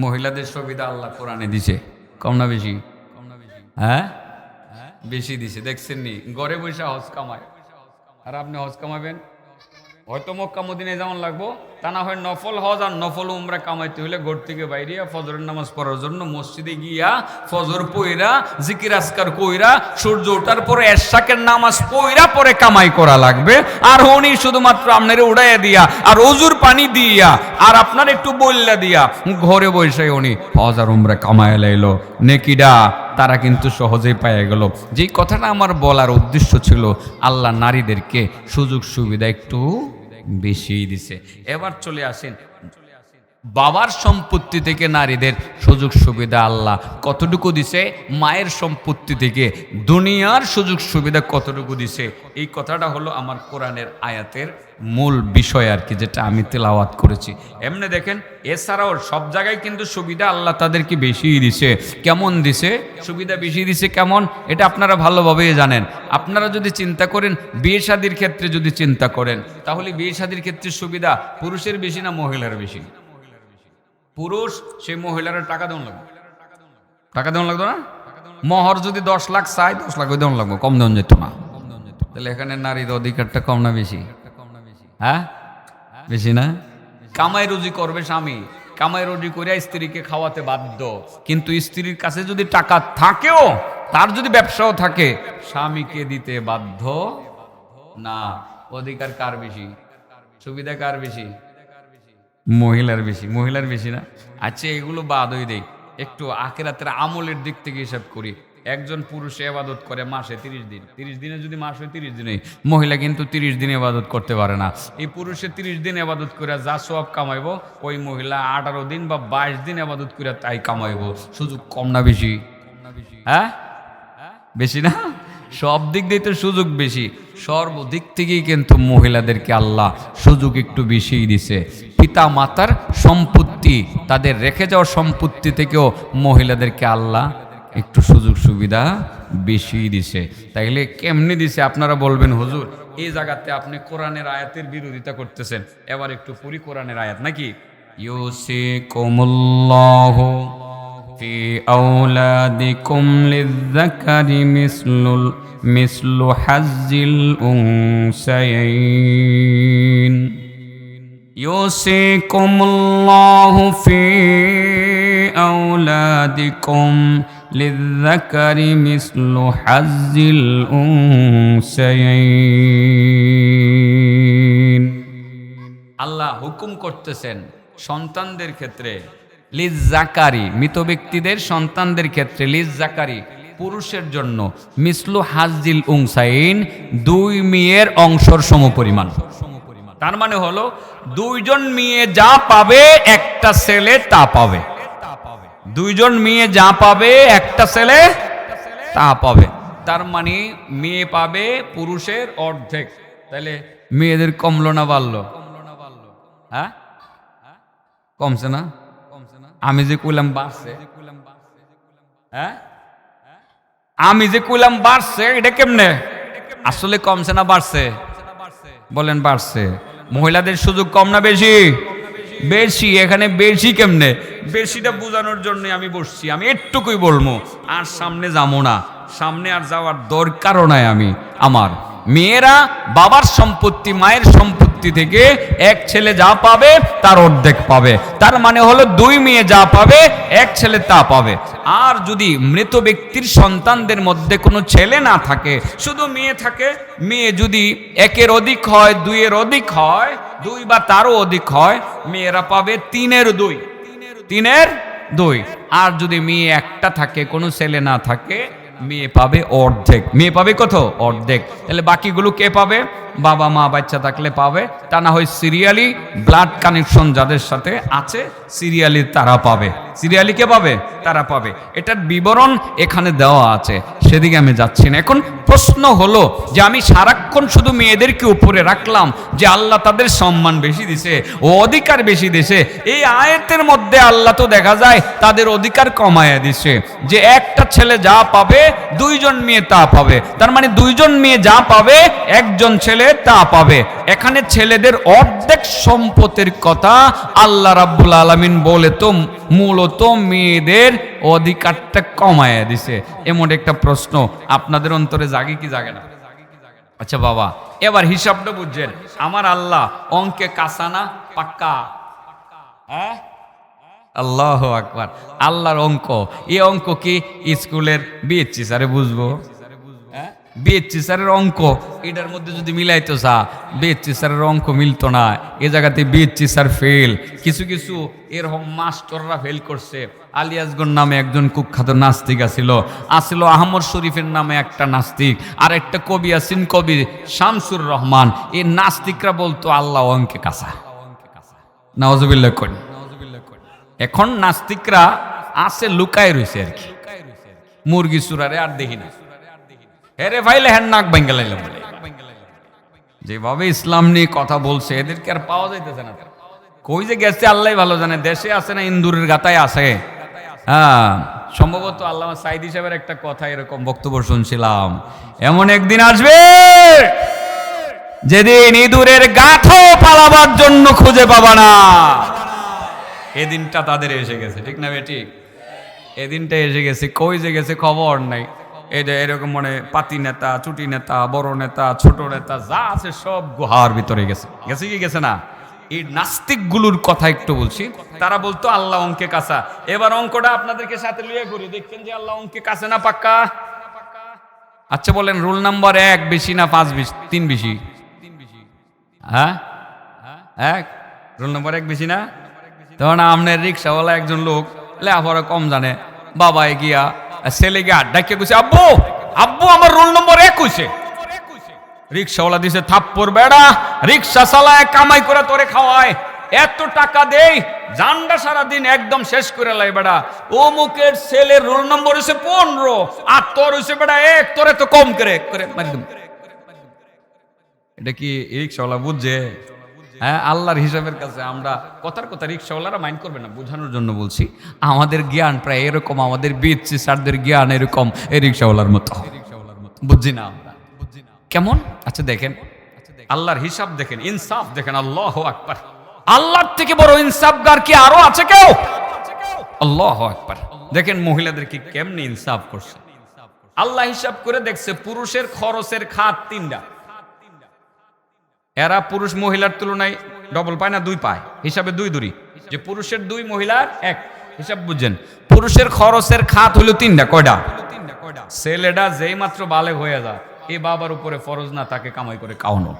মহিলাদের সুবিধা আল্লাহ কোরআনে দিছে, কম না বেশি? হ্যাঁ, বেশি দিছে। দেখছেন নি, ঘরে বসে হজ কামায়, আর আপনি হজ কামাবেন হয়তো মক্কা মদিনায় যেমন লাগবো, তা না হয় নফল হজ আর নফল উমরা কামাইতে হলে ঘর থেকে বাইরে ফজরের নামাজ পড়ার জন্য মসজিদে গিয়া ফজর পইরা জিকির আজকার কইরা সূর্য ওঠার পরে এশাকের নামাজ পইরা পরে কামাই করা লাগবে। আর উনি শুধুমাত্র আপনারে উড়াইয়া দিয়া আর ওজুর পানি দিয়া আর আপনার একটু বললা দিয়া ঘরে বসে উনি হজ আর উমরা কামাই লাইলো, নেকিডা তারা কিন্তু সহজেই পাইয়া গেল। যেই কথাটা আমার বলার উদ্দেশ্য ছিল, আল্লাহ নারীদেরকে সুযোগ সুবিধা একটু বেশি দিছে। এবার চলে আসেন বাবার সম্পত্তি থেকে নারীদের সুযোগ সুবিধা আল্লাহ কতটুকু দিছে, মায়ের সম্পত্তি থেকে দুনিয়ার সুযোগ সুবিধা কতটুকু দিছে। এই কথাটা হলো আমার কোরআনের আয়াতের মূল বিষয় আর কি, যেটা আমি তেলাওয়াত করেছি। এমনি দেখেন, এছাড়াও সব জায়গায় কিন্তু সুবিধা আল্লাহ তাদেরকে বেশিই দিছে। কেমন দিছে সুবিধা? বেশি দিছে কেমন, এটা আপনারা ভালোভাবেই জানেন। আপনারা যদি চিন্তা করেন, বিয়ে শাদীর ক্ষেত্রে যদি চিন্তা করেন, তাহলে বিয়ে শাদীর ক্ষেত্রে সুবিধা পুরুষের বেশি না মহিলার বেশি? পুরুষ, সেই মহিলারা টাকা দেওয়া লাগবে, টাকা দেওয়া লাগতো না? মহর যদি 10 লাখ চাই, 10 লাখ দেওয়া লাগবে, কম দেওয়া যেত না। তাহলে এখানে নারীর অধিকারটা কম না বেশি? হ্যাঁ, বেশি না? কামাই রুজি করবে স্বামী, কামাই রুজি করে স্ত্রীকে খাওয়াতে বাধ্য, কিন্তু স্ত্রীর কাছে যদি টাকা থাকেও, তার যদি ব্যবসাও থাকে, স্বামীকে দিতে বাধ্য না। অধিকার কার বেশি? সুবিধা কার বেশি? মহিলার বেশি। মহিলার বেশি না? আচ্ছা, এগুলো বাদ হয়ে দেই, একটু আখিরাতের আমলের দিক থেকে হিসাব করি। একজন পুরুষে ইবাদত করে মাসে 30 দিন, 30 দিনে যদি মাস হয় 30 দিনে, মহিলা কিন্তু 30 দিন ইবাদত করতে পারে না। এই পুরুষে 30 দিন ইবাদত করে যা সওয়াব কামাইবো, ওই মহিলা 18 দিন বা 22 দিন ইবাদত করে তাই কামাইবো। সুযোগ কম না বেশি? হ্যাঁ বেশি না? সব দিক দিয়ে তো সুযোগ বেশি, সর্বদিক থেকেই কিন্তু মহিলাদেরকে আল্লাহ সুযোগ একটু বেশিই দিছে। পিতা মাতার সম্পত্তি, তাদের রেখে যাওয়া সম্পত্তি থেকেও মহিলাদেরকে আল্লাহ একটু সুযোগ সুবিধা বেশি দিছে। তাইলে কেমনি দিছে আপনারা বলবেন হুজুর এই জায়গাতে আপনি কোরআনের আয়াতের বিরোধিতা করতেছেন, এবার একটু পড়ি কোরআনের আয়াত নাকি। ইউসিকুমুল্লাহু ফি আওলাদিকুম লিয-যাকারি মিসলু হাজ্জিল উনসায়াইন। ইউসিকুমুল্লাহু ফি আওলাদিকুম লিয-যাকারি মিসলু হাজ্জিল উনসায়াইন। আল্লাহ হুকুম করতেছেন সন্তানদের ক্ষেত্রে, লিয-যাকারি মৃত ব্যক্তিদের সন্তানদের ক্ষেত্রে, লিয-যাকারি পুরুষের জন্য, মিসলু হাজ্জিল উনসায়াইন দুই মেয়ের অংশের সমপরিমাণ। তার মানে হলো দুইজন মেয়ে যা পাবে একটা ছেলে তা পাবে, দুইজন মেয়ে যা পাবে একটা ছেলে তা পাবে। তার মানে মেয়ে পাবে পুরুষের অর্ধেক। তাহলে মেয়েদের কমলো না বাড়লো? হ্যাঁ কমছে না? আমি যে কইলাম বাড়ছে, হ্যাঁ আমি যে কইলাম বাড়ছে এটা কেমনে? আসলে কমছে না বাড়ছে? বলেন বাড়ছে। মহিলাদের সুযোগ কম না বেশি? বেশি। এখানে বেশি কেমনে? বেশিটা বোঝানোর জন্য আমি বসছি, আমি একটুকুই বলবো, আর সামনে যাবো না, সামনে আর যাওয়ার দরকারও নাই। আমার মেয়েরা বাবার সম্পত্তি, মায়ের সম্পত্তি থেকে এক ছেলে যা পাবে তার অর্ধেক পাবে। তার মানে হলো দুই মেয়ে যা পাবে এক ছেলে তা পাবে। আর যদি মৃত ব্যক্তির সন্তানদের মধ্যে কোনো ছেলে না থাকে, শুধু মেয়ে থাকে, মেয়ে যদি একের অধিক হয়, দুইয়ের অধিক হয়, দুই বা তারও অধিক হয়, মেয়েরা পাবে তিনের দুই। আর যদি মেয়ে একটা থাকে, কোনো ছেলে না থাকে, মেয়ে পাবে অর্ধেক। মেয়ে পাবে কত? অর্ধেক। তাহলে বাকিগুলো কে পাবে? বাবা মা বাচ্চা থাকলে পাবে, তা না হয় সিরিয়ালি ব্লাড কানেকশন যাদের সাথে আছে সিরিয়ালি তারা পাবে। সিরিয়ালি কে পাবে? তারা পাবে। এটার বিবরণ এখানে দেওয়া আছে, সেদিকে আমি যাচ্ছি না। এখন প্রশ্ন হলো যে আমি সারাক্ষণ শুধু মেয়েদেরকে উপরে রাখলাম যে আল্লাহ তাদের সম্মান বেশি দিছে, ও অধিকার বেশি দিছে। এই আয়াতের মধ্যে আল্লাহ তো দেখা যায় তাদের অধিকার কমায়া দিছে, যে একটা ছেলে যা পাবে দুইজন মেয়ে তা পাবে। তার মানে দুইজন মেয়ে যা পাবে একজন ছেলে তা পাবে। এখানে ছেলেদের অর্ধেক সম্পদের কথা আল্লাহ রাব্বুল আলামিন বলে তো মূলত মেয়েদের অধিকারটা কমায়া দিছে। এমন একটা প্রশ্ন আপনাদের অন্তরে জাগে কি জাগে না? আচ্ছা বাবা, এবার হিসাবটা বুঝছেন। আমার আল্লাহ অঙ্কে কাঁচা না পাক্কা? হ্যাঁ আল্লাহু আকবার। আল্লাহর অঙ্ক, এই অঙ্ক কি স্কুলের বিএসসি স্যারে বুঝবো? বিএসসি স্যারের অঙ্ক এটার মধ্যে যদি মিলাইতো চা, বিএসসি স্যারের অঙ্ক মিলতো না। এ জায়গাতে বিএসসি স্যার ফেল। কিছু কিছু এরকম মাস্টাররা ফেল করছে। আলিয়াসগঞ্জ নামে একজন কুখ্যাত নাস্তিক আসিল আহমদ শরীফের নামে একটা নাস্তিক, আর একটা কবি আছেন কবি শামসুর রহমান। এই নাস্তিকরা বলতো আল্লাহ অঙ্কে কাঁচা। নাউজুবিল্লাহ করি। এখন নাস্তিকরা আছে লুকায় রয়েছে আর কি, মুরগি চুরারে আর দেখি না। হেরে ভাইলে হ্যাঁ নাক ভাঙ্গা লাইলাম। যেভাবে ইসলাম নিয়ে কথা বলছে এদেরকে আর পাওয়া যাইতেছে না। কই যে গেছে আল্লাহ ভালো জানে। দেশে আছে না ইন্দুরের গাতায় আছে? হ্যাঁ সম্ভবত আল্লামা সাইদি সাহেবের একটা কথা এরকম বক্তব্য শুনছিলাম, এমন একদিন আসবে যেদিন ইঁদুরের গাঁথও পালাবার জন্য খুঁজে পাবা না। এদিনটা তাদের এসে গেছে, ঠিক না বেটি? এদিনটা এসে গেছে। কই যে গেছে খবর নাই। এটা এরকম মানে পাতি নেতা, চুটি নেতা, বড় নেতা, ছোট নেতা যা আছে সব গুহার ভিতরে গেছে। গেছে কি গেছে না? এই নাস্তিকগুলোর কথা একটু বলছি। তারা বলতো আল্লাহ অঙ্কে কাঁচা। এবার অঙ্কটা আপনাদেরকে সাথে লিয়ে করি, দেখছেন যে আল্লাহ অঙ্কে কাঁচা না পাক্কা? আচ্ছা বলেন, রুল নাম্বার 1 বেশি না 5 বেশি 3 বেশি? হ্যাঁ রুল নাম্বার 1 বেশি না? তখন আপনার রিক্সাওয়ালা একজন লোক লেখাপড়া কম জানে, বাবা গিয়া ছেলেকে আড্ডাকে কইছে, আব্বু আব্বু আমার রোল নম্বর 1 হইছে। রিক্সাওয়ালা দিছে থাপ্পড়, বেড়া রিক্সা চালায় কামাই করে তোরে খাওয়ায়, এত টাকা দেই, জানডা সারাদিন একদম শেষ করে লাই বেড়া। অমুকের ছেলের রোল নম্বর হয়েছে 15 আর তোর হয়েছে বেড়া 1, তোরে তো কম করে মারি দিম। এটা কি রিক্সাওয়ালা বুঝছে? হ্যাঁ, আল্লাহর হিসাবের কাছে আমরা কথার কথা রিক্সাওয়ালারা মাইন্ড করবে না, বোঝানোর জন্য বলছি। আমাদের জ্ঞান প্রায় এরকম, আমাদের বিচ্ছি স্যারদের জ্ঞান এরকম এই রিক্সাওয়ালার মতো, বুঝছি না আমরা কেমন। আচ্ছা দেখেন আল্লাহর হিসাব দেখেন, ইনসাফ দেখেন, আল্লাহু আকবার। আল্লাহর থেকে বড় ইনসাফগার কি আরো আছে কেউ? আল্লাহু আকবার। দেখেন মহিলাদেরকে কেমনে ইনসাফ করছে আল্লাহ। হিসাব করে দেখছে পুরুষের খরচের খাত 3টা। এরা পুরুষ মহিলার তুলনায় ডবল পায় না, 2 পায়, হিসাবে 2 দুরি, যে পুরুষের 2 মহিলার 1 হিসাব বুঝছেন। পুরুষের খরচের খাত হলো 3টা। কয়টা? ছেলেটা যেই মাত্র বালেগ হয়ে যায়, এই বাবার উপরে ফরজ না তাকে কামাই করে খাওয়ানো।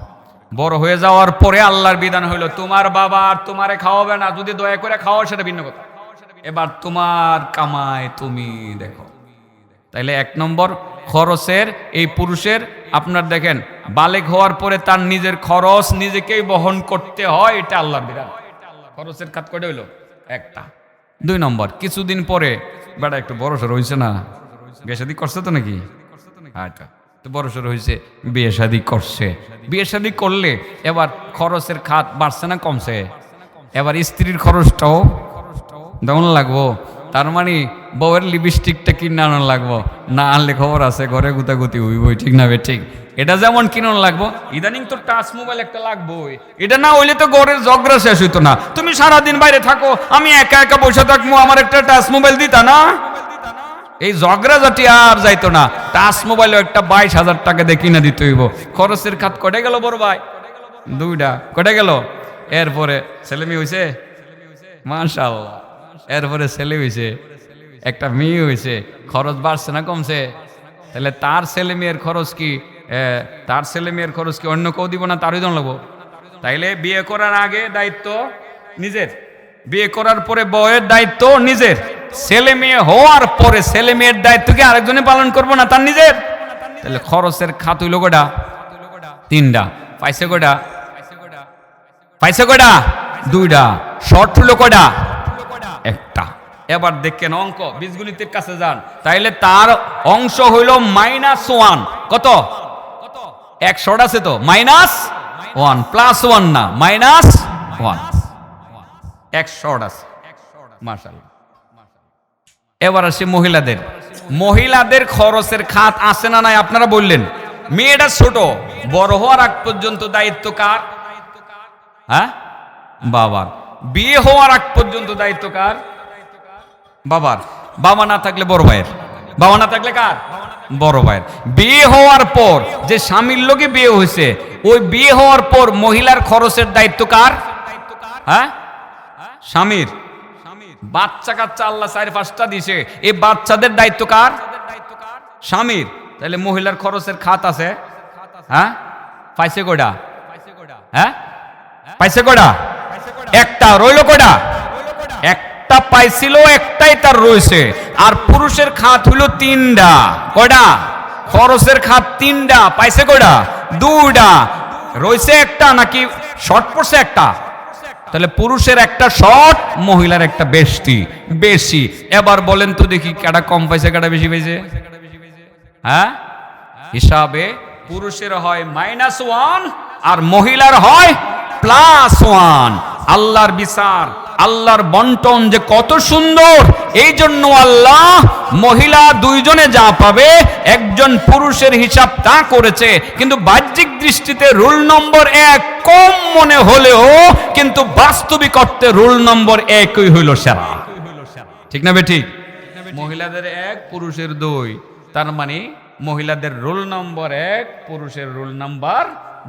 বড় হয়ে যাওয়ার পরে আল্লাহর বিধান হইলো তোমার বাবা আর তোমারে খাওয়াবে না, যদি দয়া করে খাওয়া সেটা ভিন্ন কথা, এবার তোমার কামাই তুমি দেখো। তাইলে 1 নম্বর খরচের এই পুরুষের আপনার দেখেন বালেগ হওয়ার পরে তার নিজের খরচ নিজেকেই বহন করতে হয়, এটা আল্লাহর বিধান। খরচের খাত কয়টা হইলো? 1টা। 2 নম্বর কিছুদিন পরে বেটা একটু বড়সড় হয়েছে না, বিয়ে শাদী করছে তো নাকি? আচ্ছা, তো বড়সড় হয়েছে, বিয়ে শাদী করছে। বিয়ে শাদী করলে এবার খরচের খাত বাড়ছে না কমছে? এবার স্ত্রীর খরচটাও দেওয়ান লাগবো। তার মানে বউয়ের লিপস্টিকটা কিনে আনার লাগবো, না আনলে খবর আছে ঘরে গুতাগুতি হইবই, ঠিক না? ঠিক। এটা যেমন কিনানো লাগবো, ইদানিং তো টাচ মোবাইল একটা লাগবোই। এটা না হইলে তো ঘরের ঝগড়া শেষ হইতো না। তুমি সারাদিন বাইরে থাকো, আমি একা একা বসে থাকবো, আমার একটা টাচ মোবাইল দিতা না, এই ঝগড়া জাতি আর যাইতো না। টাচ মোবাইলও একটা 22,000 টাকা দিয়ে কিনে দিতে হইব। খরচের খাত কটে গেল বড় ভাই, 2টা কটে গেল। এরপরে ছেলে মেয়ে হয়েছে, মাশাআল্লাহ। এরপরে ছেলে হয়েছে, একটা মেয়ে হয়েছে, খরচ বাড়ছে না কমছে? তাহলে তার ছেলে মেয়ের খরচ কি অন্য কেউ দিব না, তারই জন লাগবো? তাইলে বিয়ে করার আগে দায়িত্ব নিজের, বিয়ে করার পরে বউয়ের দায়িত্ব নিজের, ছেলে মেয়ে হওয়ার পরে ছেলে মেয়ের দায়িত্ব কি আরেকজনে পালন করবো না, তার নিজের? তাহলে খরচের খাত হইল কয়টা? 3টা। পাইছে কয়টা? 2টা। শর্ট হইল কয়টা? 1টা। এবার দেখেন অঙ্ক, বীজগণিতের কাছে যান, তাইলে তার অংশ হইল -1। কত? 1 শর্ট আছে তো, -1 +1 না, -1, 1 শর্ট আছে। মাশাআল্লাহ। এবার আসে মহিলাদের খরচের খাত আছে না নাই আপনারা বললেন। মেয়েটা ছোট, বড় হওয়ার আগ পর্যন্ত দায়িত্ব কার? হ্যাঁ, বাবার। বিয়ে হওয়ার আগ পর্যন্ত দায়িত্ব কার? বাবার। বাবা না থাকলে বড় ভাইয়ের, বাবা না থাকলে কার? বড় ভাইয়ের। বিয়ে হওয়ার পর যে স্বামীর লোকে বিয়ে হয়েছে, ওই বিয়ে হওয়ার পর মহিলার খরচের দায়িত্ব কার? হ্যাঁ, স্বামীর। বাচ্চা কাচ্চা আল্লাহ 4-5টা দিছে, এই বাচ্চাদের দায়িত্ব কার? স্বামীর। তাহলে মহিলার খরচের খাত আছে। হ্যাঁ, পাইছে কয়টা? হ্যাঁ, পাইছে কয়টা? 1টা। রইল কয়টা? 1টা পাইছিল, 1টাই তার রয়েছে। আর পুরুষের খাত হইল 3টা। কয়টা? খরচের খাত 3টা। পাইছে কয়টা? 2টা। রয়েছে 1টা, নাকি শর্ট পড়ছে 1টা? তাহলে পুরুষের 1টা শর্ট, মহিলার 1টা বেশি। এবার বলেন তো দেখি, কেডা কম পাইছে কেডা বেশি পাইছে? হ্যাঁ, হিসাবে পুরুষের হয় -1 আর মহিলার হয় +1। আল্লাহর বিচার, আল্লাহর বন্টন যে কত সুন্দর! এই জন্য আল্লাহ মহিলা 2জনে যা পাবে, একজন পুরুষের হিসাব তা করেছে। কিন্তু বাহ্যিক দৃষ্টিতে রুল নম্বর 1 কম মনে হলেও কিন্তু বাস্তবিক অর্থে রুল নম্বর 1ই হইল সেরা, ঠিক না বেঠিক? মহিলাদের 1, পুরুষের 2, তার মানে মহিলাদের রুল নম্বর 1, পুরুষের রুল নম্বর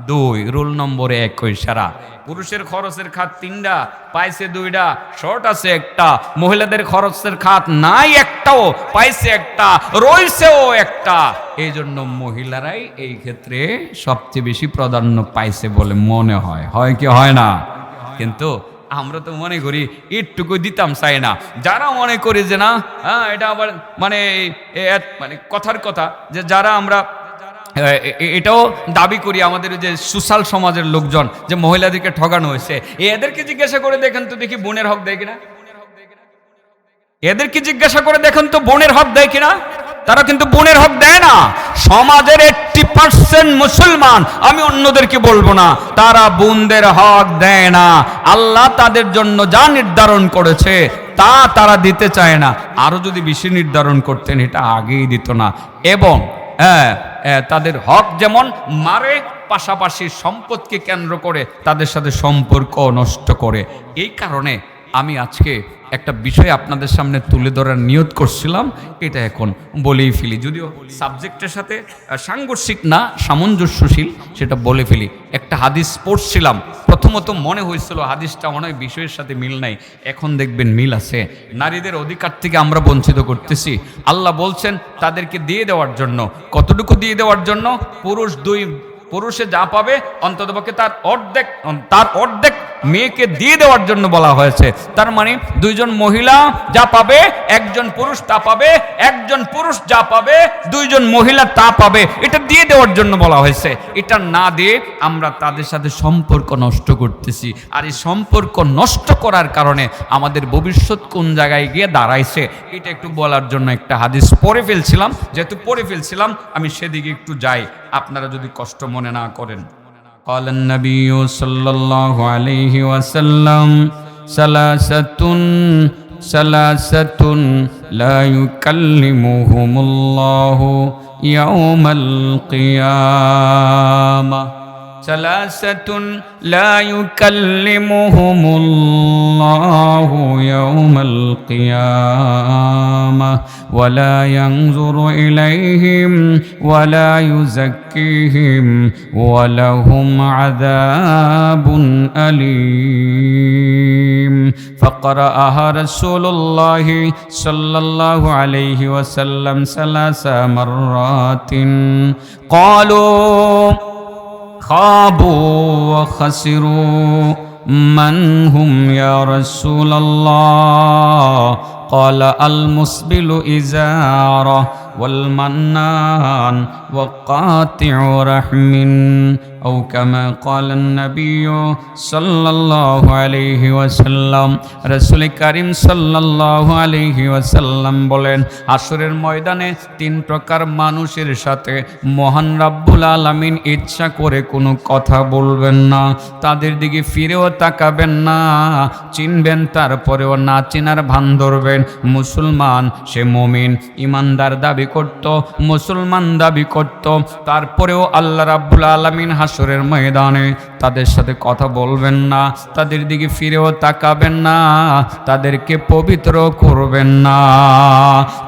2, রুল নম্বর 1 হই সেরা। পুরুষের খরচের খাত 3টা, পাইছে 2টা, শর্ট আছে 1টা। মহিলাদের খরচের খাত নাই একটাও, পাইছে 1টা, রইছেও 1টা। এই জন্য মহিলারাই এই ক্ষেত্রে সবচেয়ে বেশি প্রাধান্য পাইছে বলে মনে হয়। হয় কি হয় না? কিন্তু আমরা তো মনে করি একটুকু দিতাম চাই না। যারা মনে করি যে না, এটা আবার মানে কথার কথা, যে যারা আমরা এটাও দাবি করি আমাদের যে সোশ্যাল সমাজের লোকজন যে মহিলাদেরকে ঠকানো হয়েছে, এদেরকে জিজ্ঞাসা করে দেখেন তো দেখি বোনের হক দেয় কিনা। এদেরকে জিজ্ঞাসা করে দেখেন তো বোনের হক দেয় কিনা। তারা কিন্তু বোনের হক দেয় না। সমাজের 80% মুসলমান, আমি অন্যদেরকে বলবো না, তারা বোনদের হক দেয় না। আল্লাহ তাদের জন্য যা নির্ধারণ করেছে তা তারা দিতে চায় না। আরো যদি বেশি নির্ধারণ করতেন এটা আগেই দিত না। এবং তাদের হক যেমন মারে, পাশাপাশি সম্পদকে কেন্দ্র করে তাদের সাথে সম্পর্ক নষ্ট করে। এই কারণে আমি আজকে একটা বিষয় আপনাদের সামনে তুলে ধরার নিয়ত করছিলাম, এটা এখন বলেই ফেলি, যদিও সাবজেক্টের সাথে সাংঘর্ষিক না, সামঞ্জস্যশীল, সেটা বলে ফেলি। একটা হাদিস পড়ছিলাম, প্রথমত মনে হয়েছিল হাদিসটা মনে হয় বিষয়ের সাথে মিল নাই, এখন দেখবেন মিল আছে। নারীদের অধিকার থেকে আমরা বঞ্চিত করতেছি। আল্লাহ বলছেন তাদেরকে দিয়ে দেওয়ার জন্য। কতটুকু দিয়ে দেওয়ার জন্য? পুরুষে যা পাবে অন্ততপক্ষে তার অর্ধেক মেয়েকে দিয়ে দেওয়ার জন্য বলা হয়েছে। তার মানে দুইজন মহিলা যা পাবে একজন পুরুষ তা পাবে, একজন পুরুষ যা পাবে দুইজন মহিলা তা পাবে, এটা দিয়ে দেওয়ার জন্য বলা হয়েছে। এটা না দিয়ে আমরা তাদের সাথে সম্পর্ক নষ্ট করতেছি। আর এই সম্পর্ক নষ্ট করার কারণে আমাদের ভবিষ্যৎ কোন জায়গায় গিয়ে দাঁড়াইছে এটা একটু বলার জন্য একটা হাদিস পড়ে ফেলছিলাম। যেহেতু পড়ে ফেলছিলাম আমি সেদিকে একটু যাই, আপনারা যদি কষ্ট মনে না করেন। قال النبي صلى الله عليه وسلم ثلاثة لا يكلمهم الله يوم القيامة ثلاثة لا يكلمهم الله يوم القيامة ولا ينظر إليهم ولا يزكيهم ولهم عذاب أليم فقرأها رسول الله صلى الله عليه وسلم 3 مرات قالوا خابوا وخسروا من هم يا رسول الله قال المسبل إزاره والمنان وقاطع رحم أو كما قال النبي صلى الله عليه وسلم رسول كريم صلى الله عليه وسلم বলেন হাসরের ময়দানে 3 প্রকার মানুষের সাথে মহান রাব্বুল আলামিন ইচ্ছা করে কোনো কথা বলবেন না, তাদের দিকে ফিরেও তাকাবেন না, চিনবেন তারপরেও না চেনার ভান ধরবেন। মুসলমান, সে মুমিন ইমানদার দাবি করত, মুসলমান দাবি করত, তারপরেও আল্লাহ রাব্বুল আলামিন হাসরের ময়দানে তাদের সাথে কথা বলবেন না, তাদের দিকে ফিরেও তাকাবেন না, তাদেরকে পবিত্র করবেন না।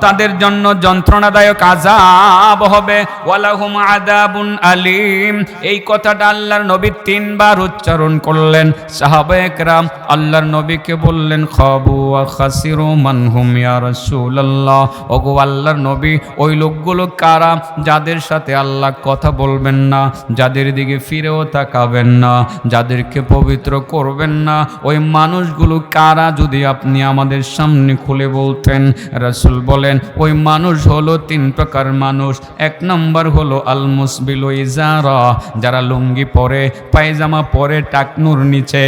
তাদের জন্য যন্ত্রণাদায়ক আযাব হবে। ওয়ালাহুম আযাবুন আলীম। এই কথাটা আল্লাহর নবী 3 বার উচ্চারণ করলেন। সাহাবায়ে কেরাম আল্লাহর নবীকে বললেন, খাবু ওয়া খাসিরু মান হুম ইয়া রাসূলুল্লাহ। ওগো আল্লাহর নবী, ওই লোকগুলো কারা যাদের সাথে আল্লাহ কথা বলবেন না, যাদের দিকে ফিরেও তাকাবেন না, যাদেরকে পবিত্র করবেন না, ওই মানুষগুলো কারা যদি আপনি আমাদের সামনে খুলে বলতেন। রাসূল বলেন ওই মানুষ হলো 3 প্রকার মানুষ। 1 নম্বর হলো আল মুসবিলু ইজারা, যারা লুঙ্গি পরে, পায়জামা পরে টাকনুর নিচে,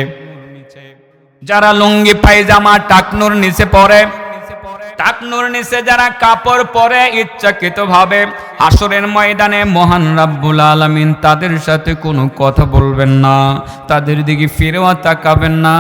যারা লুঙ্গি পায়জামা টাকনুর নিচে পরে, টাকনুর নিচে যারা কাপড় পরে ইচ্ছাকৃতভাবে, হাসরের ময়দানে মহান রাব্বুল আলামিন তাদের সাথে কোনো কথা বলবেন না, তাদের দিকে ফিরেও তাকাবেন না,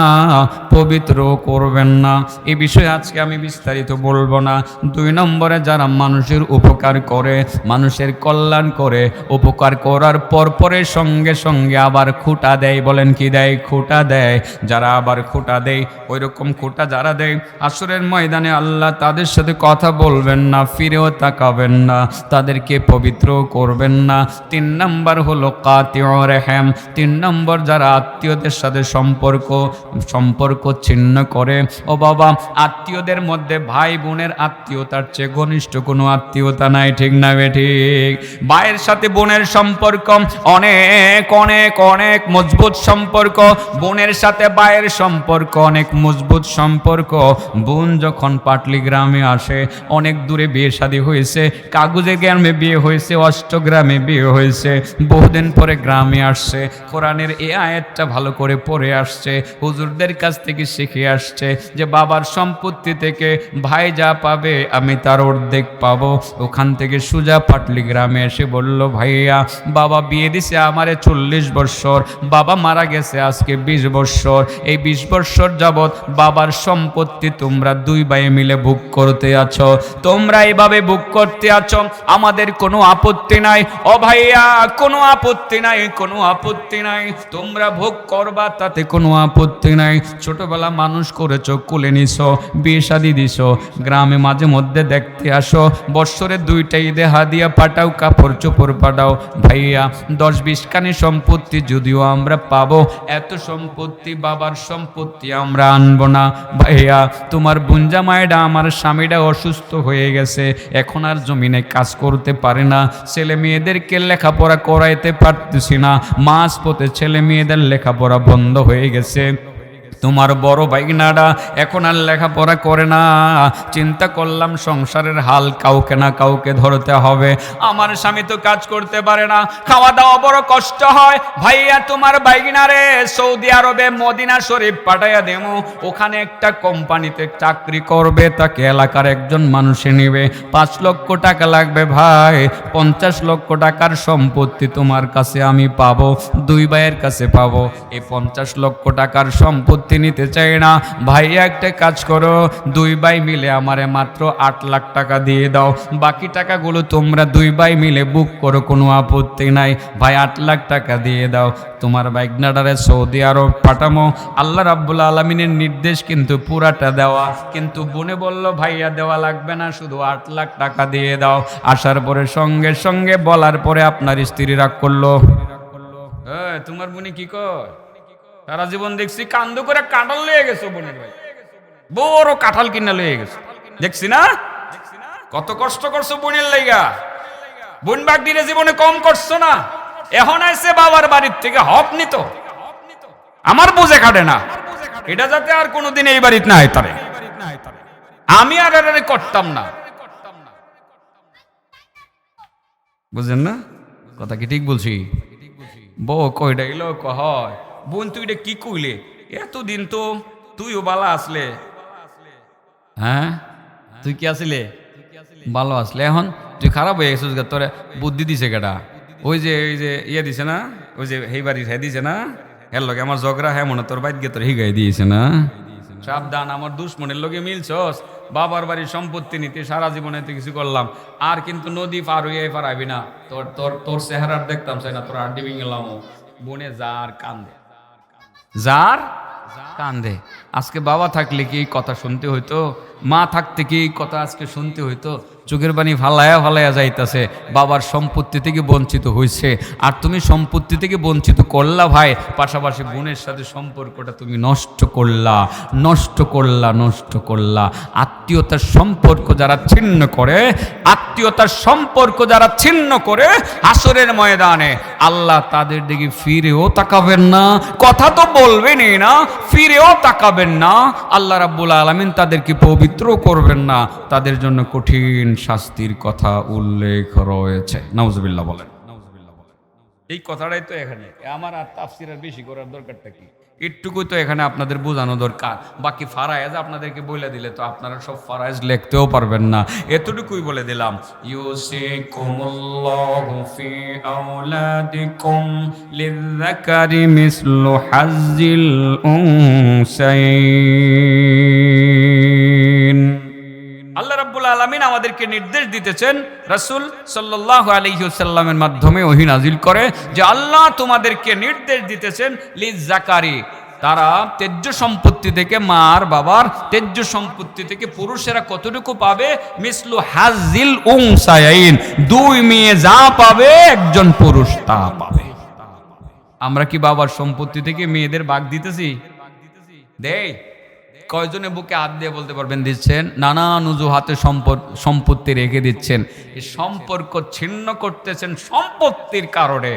পবিত্র করবেন না। এই বিষয়ে আজকে আমি বিস্তারিত বলবো না। 2 নম্বরে যারা মানুষের উপকার করে, মানুষের কল্যাণ করে, উপকার করার পরে সঙ্গে সঙ্গে আবার খুঁটা দেয়। বলেন কি দেয়? খুঁটা দেয়। যারা আবার খুঁটা দেয়, ওই রকম খুঁটা যারা দেয়, হাসরের ময়দানে আল্লাহ তাদের সাথে কথা বলবেন না, ফিরেও তাকাবেন না, তাদেরকে পবিত্র করবেন না। 3 নম্বর হলো কাতিউ রাহম। 3 নম্বর যারা আত্মীয়দের সাথে সম্পর্ক ছিন্ন করে। ও বাবা, আত্মীয়দের মধ্যে ভাই বোনের আত্মীয়তার চেয়ে ঘনিষ্ঠ কোনো আত্মীয়তা নাই, ঠিক না ঠিক? ভাইয়ের সাথে বোনের সম্পর্ক অনেক অনেক অনেক মজবুত সম্পর্ক, বোনের সাথে ভাইয়ের সম্পর্ক অনেক মজবুত সম্পর্ক। বোন যখন পাটলি গ্রামে আসে, অনেক দূরে বিয়ে শাদী হয়েছে, কাগজে গ্রামে বিয়ে হয়েছে, অষ্টগ্রামে বিয়ে হয়েছে, বহুদিন পরে গ্রামে আসছে, কোরআনের এই আয়াতটা ভালো করে পড়ে আসছে, হুজুরদের কাছ থেকে শিখে আসছে যে বাবার সম্পত্তি থেকে ভাই যা পাবে আমি তার অর্ধেক পাবো। ওখান থেকে সুজা পাটলি গ্রামে এসে বলল, ভাইয়া বাবা বিয়ে দিছে আমারে 40 বৎসর, বাবা মারা গেছে আজকে 20 বৎসর, এই 20 বৎসর যাবৎ বাবার সম্পত্তি তোমরা দুই ভাই মিলে ভোগ করতে আছো, তোমরা এইভাবে ভোগ করতে আছো, আমাদের কোনো আপত্তি নাই। ও ভাইয়া কোনো আপত্তি নাই, কোনো আপত্তি নাই, তোমরা ভোগ করবা তাতে কোনো আপত্তি নাই। ছোটবেলা মানুষ করেছো, কোলে নিছো, বিয়ে শাদী দিছো, গ্রামে মাঝে মধ্যে দেখতে আসো, বৎসরে 2টা ঈদে হাদিয়া পাঠাও, কাপড় চোপড় পাঠাও। ভাইয়া 10-20 খানি সম্পত্তি যদিও আমরা পাবো, এত সম্পত্তি বাবার সম্পত্তি আমরা আনবো না। ভাইয়া তোমার বুঞ্জা মায়েরা, আমার স্বামীটা অসুস্থ হয়ে গেছে, এখন আর জমিনে কাজ করতে পারে না, ছেলে মেয়েদেরকে লেখাপড়া করাইতে পারতেছি না, মাঝপথে ছেলে মেয়েদের লেখাপড়া বন্ধ হয়ে গেছে, তোমার বড় ভাইগনারা এখন আর লেখাপড়া করে না, চিন্তা করলাম সংসারের হাল কাউকে না কাউকে ধরতে হবে, আমার স্বামী তো কাজ করতে পারে না, খাওয়া দাওয়া বড় কষ্ট হয়, ভাইয়া তোমার ভাইগনারে সৌদি আরবে মদিনা শরীফ পাঠাইয়া দেবো, ওখানে একটা কোম্পানিতে চাকরি করবে, তাকে এলাকার একজন মানুষে নেবে, 5 লক্ষ টাকা লাগবে ভাই, 50 লক্ষ টাকার সম্পত্তি তোমার কাছে আমি পাবো, দুই ভাইয়ের কাছে পাবো, এই 50 লক্ষ টাকার সম্পত্তি নিতে চাই না, ভাইয়া একটা কাজ করো, দুই ভাই মিলে আমারে মাত্র 8 লাখ টাকা দিয়ে দাও, বাকি টাকাগুলো তোমরা দুই ভাই মিলে বুক করো, কোনো আপত্তি নাই, ভাই 8 লাখ টাকা দিয়ে দাও, তোমার ভাইগনাটারে সৌদি আরব পাঠামো। আল্লাহ রাব্বুল আলামিনের নির্দেশ কিন্তু পুরাটা দেওয়া, কিন্তু বোনে বলল ভাইয়া দেওয়া লাগবে না, শুধু 8 লাখ টাকা দিয়ে দাও। আসার পরে সঙ্গে সঙ্গে বলার পরে আপনার স্ত্রী রাগ করলো, তোমার বোনে কি কয়, সারা জীবন দেখছি কান্দ করে কাঁঠাল লয়ে গেছো, বোনের ভাই বড় কাঁঠাল কিনা লয়ে গেছো, দেখছি না কত কষ্ট করছো বোনের লাইগা, বোন বাগদিরে জীবনে কম করছো না, এখন আইছে বাবার বাড়ির থেকে হক নিত, আমার বুঝে কাটে না, এটা যাতে আর কোনোদিন এই বাড়িতে না হয় তারে আমি আর করতাম না, বুঝেন না কথা কি ঠিক বলছি? বউ কইটা এলো কয়, বোন তুই এটা কি কইলে, এতদিন তো তুইও বালা আসলে, হ্যাঁ তুই কি আসলে ভালো আসলে, এখন তুই খারাপ হয়ে গেছিস, তোরে বুদ্ধি দিছে কেটা, ওই যে ইয়ে দিছে না, ওই যে হেই বাড়ির হ্যাঁ দিছে না, এর লগে আমার ঝগড়া, হ্যাঁ মনে তোর বাইক গিয়ে তোর হিগাই দিয়েছে না, সাবধান আমার দুশ্মনের লগে মিলছস, বাবার বাড়ির সম্পত্তি নিতে সারা জীবনে তো কিছু করলাম, আর কিন্তু নদী পার হইয়া পারাবি না, তোর তোর তোর চেহারার দেখতাম চাই না, তোর আড্ডি ভেঙেলাম, বনে যার কান্দে, যার কান্দে, আজকে বাবা থাকলে কি এই কথা শুনতে হইতো, মা থাকতে কি এই কথা আজকে শুনতে হইতো, চোখের পানি ফালায়া ফালায়া যাইতাছে, বাবার সম্পত্তি থেকে বঞ্চিত হয়েছে, আর তুমি সম্পত্তি থেকে বঞ্চিত করলা ভাই, পাশাপাশি বোনের সাথে সম্পর্কটা তুমি নষ্ট করলা, নষ্ট করলা, নষ্ট করলা। আত্মীয়তার সম্পর্ক যারা ছিন্ন করে, আত্মীয়তার সম্পর্ক যারা ছিন্ন করে, হাসরের ময়দানে আল্লাহ তাদের দিকে ফিরেও তাকাবেন না, কথা তো বলবেনই না, ফিরেও তাকাবেন না, আল্লাহ রাব্বুল আলামিন তাদেরকে পবিত্র করবেন না, তাদের জন্য কঠিন শাস্তির কথা উল্লেখ রয়েছে। নাউজুবিল্লাহ বলেন। এই কথাটাই তো এখানে, আমার আর তাফসীর আর বেশি করার দরকারটা কি, একটুকুই তো এখানে আপনাদের বোঝানো দরকার, বাকি ফারায়েজ আপনাদেরকে বলে দিলে তো আপনারা সব ফারায়েজ লিখতেও পারবেন না, এতটুকুই বলে দিলাম। ইউসিকুমুল্লাহু ফি আওলাদিকুম লিযযাকারি মিসলু হাজ্জিল উনসাইন। আল্লাহ রাব্বুল আলামিন আমাদেরকে নির্দেশ দিতেছেন, রাসূল সাল্লাল্লাহু আলাইহি ওয়াসাল্লামের মাধ্যমে ওহী নাজিল করে যে আল্লাহ তোমাদেরকে নির্দেশ দিতেছেন লিযযাকারি, তারা তেজ্য সম্পত্তি থেকে, মার বাবার তেজ্য সম্পত্তি থেকে পুরুষেরা কতটুকু পাবে, মিসলু হাজ্জিল উনসায়াইন, দুই মেয়ে যা পাবে একজন পুরুষ তা পাবে। আমরা কি বাবার সম্পত্তি থেকে মেয়েদের ভাগ দিতেছি? দেই? কয়জনে বুকে হাত দিয়ে বলতে পারবেন দিচ্ছেন? নানান অজুহাতে সম্পত্তি রেখে দিচ্ছেন, এই সম্পর্ক ছিন্ন করতেছেন সম্পত্তির কারণে।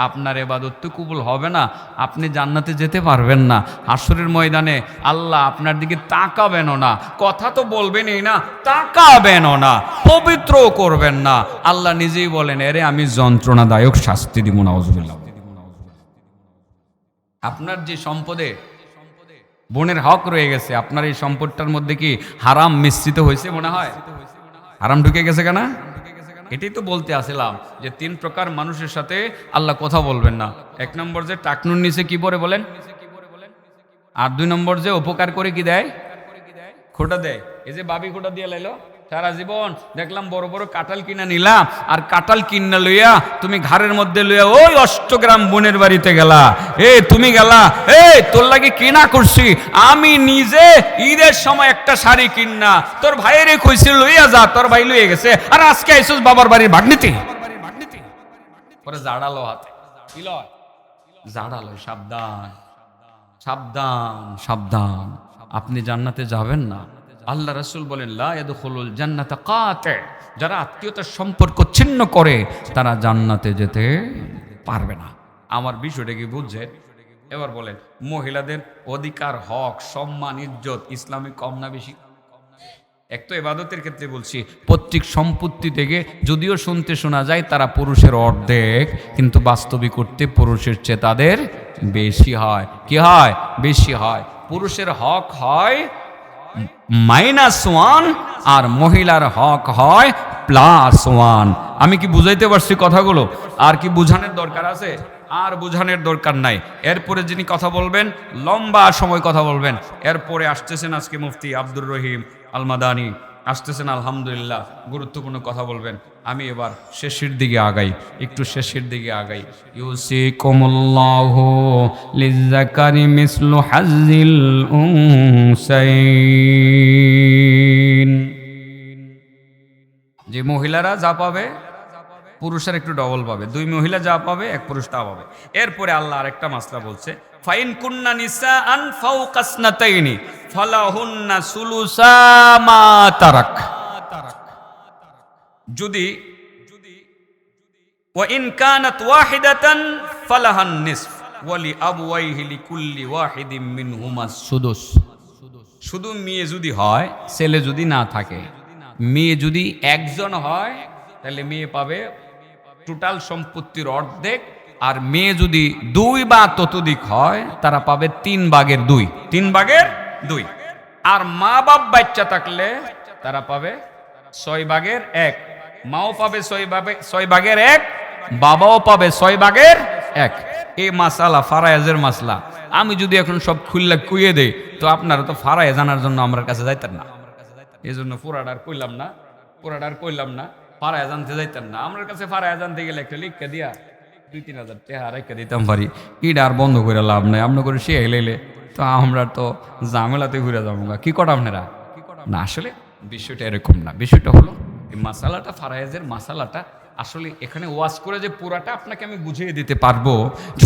আপনার ইবাদত তো কবুল হবে না, আপনি জান্নাতে যেতে পারবেন না। হাসরের ময়দানে আল্লাহ আপনার দিকে তাকাবেনও না, কথা তো বলবেনই না, তাকাবেনও না, পবিত্র করবেন না। আল্লাহ নিজেই বলেন, এরে আমি যন্ত্রণাদায়ক শাস্তি দিব। নাউজুবিল্লাহ। আপনার যে সম্পদে বোনের হক রয়ে গেছে, আপনার এই সম্পদটার মধ্যে কি হারাম মিশ্রিত হয়েছে? মনে হয় হারাম ঢুকে গেছে কেন? এটাই তো বলতে আসলাম যে 3 প্রকার মানুষের সাথে আল্লাহ কথা বলবেন না। 1 নম্বর যে টাকনুর নিচে কি পরে বলেন, আর 2 নম্বর যে উপকার করে কি দেয়, খোটা দেয়। এই যে বাবি খোটা দিয়ে লাইলো, সারা জীবন দেখলাম বড় বড় কাঁঠাল কিনা নিলাম, আর কাঁঠাল কিনা লইয়া তুমি ঘরের মধ্যে লইয়া ওই 8 গ্রাম বোনের বাড়িতে গেলা, তুমি গেলা, তোর লাগে কিনা করছি আমি নিজে ঈদের সময় একটা শাড়ি কিনা তোর ভাইয়েরে কইছি লইয়া যা, তোর ভাই লইয়া গেছে, আর আজকে আইসুস বাবার বাড়ির ভাগ্নিতে। পরে জাড়ালো হাতে, কি লয়? জাড়ালো। সাবধান সাবধান সাবধান, আপনি জান্নাতে যাবেন না। আল্লাহ রাসূল বলেন, লা ইয়াদখুলুল জান্নাতা কাতি', যারা আত্মীয়তার সম্পর্ক ছিন্ন করে তারা জান্নাতে যেতে পারবে না। আমার বিষয়টা কি বুঝছেন? এবার বলেন, মহিলাদের অধিকার, হক, সম্মান, ইজ্জত ইসলামে কম না বেশি? এক তো ইবাদতের ক্ষেত্রে বলছি, পৈতৃক সম্পত্তি থেকে যদিও শুনতে শোনা যায় তারা পুরুষের অর্ধেক, কিন্তু বাস্তবিক করতে পুরুষের চেয়ে তাদের বেশি হয়। কি হয়? বেশি হয়। পুরুষের হক হয় -1 আর মহিলার হক হয় +1। আমি কি বুঝাইতে পারছি কথাগুলো? আর কি বুঝানোর দরকার আছে? আর বুঝানোর দরকার নাই। এরপরে যিনি কথা বলবেন, লম্বা সময় কথা বলবেন, এরপরে আসতেছেন আজকে মুফতি আব্দুর রহিম আল মাদানী আসতেছেন, আলহামদুলিল্লাহ গুরুত্বপূর্ণ কথা বলবেন। আমি এবার শেষের দিকে আগাই, একটু শেষের দিকে আগাই। ইউসিকুমুল্লাহু লিযাকারি মিসলু হাজ্জিল উনসাইন। যে মহিলারা যা পাবে পুরুষের একটু ডবল পাবে, 2 মহিলা যা পাবে 1 পুরুষ তা পাবে। এরপরে আল্লাহ আরেকটা মাসলা বলছে, ফাইন কুন্না নিসাআন ফাওকাসনাতাইনি ফালাহুন্না সুলুসা মা তারাক। যদি ওয়া ইন কানাত ওয়াহিদাতান ফালাহান নিসফ ওয়া লিআবওয়াইহি লিকুল্লি ওয়াহিদিম মিনহুমা সুদুস। শুধু মেয়ে যদি হয়, ছেলে যদি না থাকে, মেয়ে যদি একজন হয় তাহলে মেয়ে পাবে টোটাল সম্পত্তির অর্ধেক, আর মেয়ে যদি 2 বা ততোধিক হয় তারা পাবে 3 ভাগের 2। 3 ভাগের 2। আর মা বাপ বাচ্চা থাকলে তারা পাবে 6 ভাগের 1। মাও পাবে 6 ভাগের 1, বাবাও পাবে 6 ভাগের 1। এই মাসালা ফারায়েজের মাসলা। আমি যদি এখন সব খুললা কুইয়ে দেই তো আপনারা তো ফারায়ে জানার জন্য আমার কাছে যাইতেন না। এই জন্য পুরাডার কইলাম না, ফারায়ে জানতে যাইতেন না। আমার কাছে ফারায়ে জানতে গেলে একটা লিখকে দিয়া 2-3 হাজার টাকা রেখে দিতাম পারি, ইটা আর বন্ধ করে লাভ নাই। আপনার করে সে এলে তো আমরা তো ঝামেলাতে ঘুরে যাবো। কি কটা আপনারা না, আসলে বিষয়টা এরকম না। বিষয়টা হলো এই মাসালাটা, ফারায়েজের মাসালাটা আসলে এখানে ওয়াজ করে যে পুরাটা আপনাকে আমি বুঝিয়ে দিতে পারবো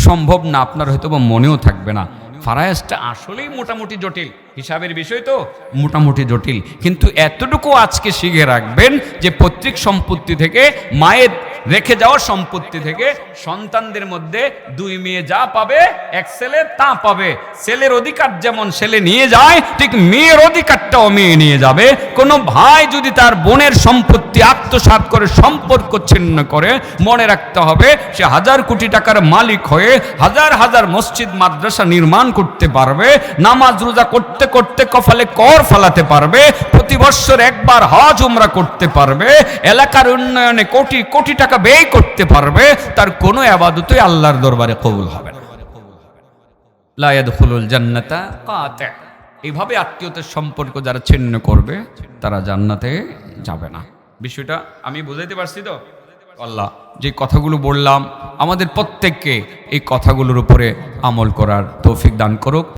সম্ভব না, আপনার হয়তো বা মনেও থাকবে না। ফারায়েজটা আসলেই মোটামুটি জটিল, হিসাবের বিষয় তো মোটামুটি জটিল, কিন্তু এতটুকু আজকে শিখে রাখবেন যে পৈতৃক সম্পত্তি থেকে, মায়ের রেখে যাওয়া সম্পত্তি থেকে সন্তানদের মধ্যে 2 মেয়ে যা পাবে 1 ছেলে তা পাবে। ছেলের অধিকার যেমন ছেলে নিয়ে যায়, ঠিক মেয়ের অধিকারটাও মেয়ে নিয়ে যাবে। কোনো ভাই যদি তার বোনের সম্পত্তি আত্মসাৎ করে, সম্পর্ক ছিন্ন করে, মনে রাখতে হবে সে 1000 কোটি টাকার মালিক হয়ে হাজার হাজার মসজিদ মাদ্রাসা নির্মাণ করতে পারবে, নামাজ রোজা করতে করতে কপালে কর ফেলাতে পারবে, প্রতি বছর একবার হজ উমরা করতে পারবে, এলাকার উন্নয়নে কোটি কোটি টাকা ব্যয় করতে পারবে, তার কোনো ইবাদতই আল্লাহর দরবারে কবুল হবে না। লা ইয়াদখুলুল জান্নাতা কাতি'। এইভাবে আত্মীয়তার সম্পর্ক যারা ছিন্ন করবে তারা জান্নাতে যাবে না। বিষয়টা আমি বুঝাইতে পারছি তো? আল্লাহ যে কথাগুলো বললাম আমাদের প্রত্যেককে এই কথাগুলোর উপরে আমল করার তৌফিক দান করুক।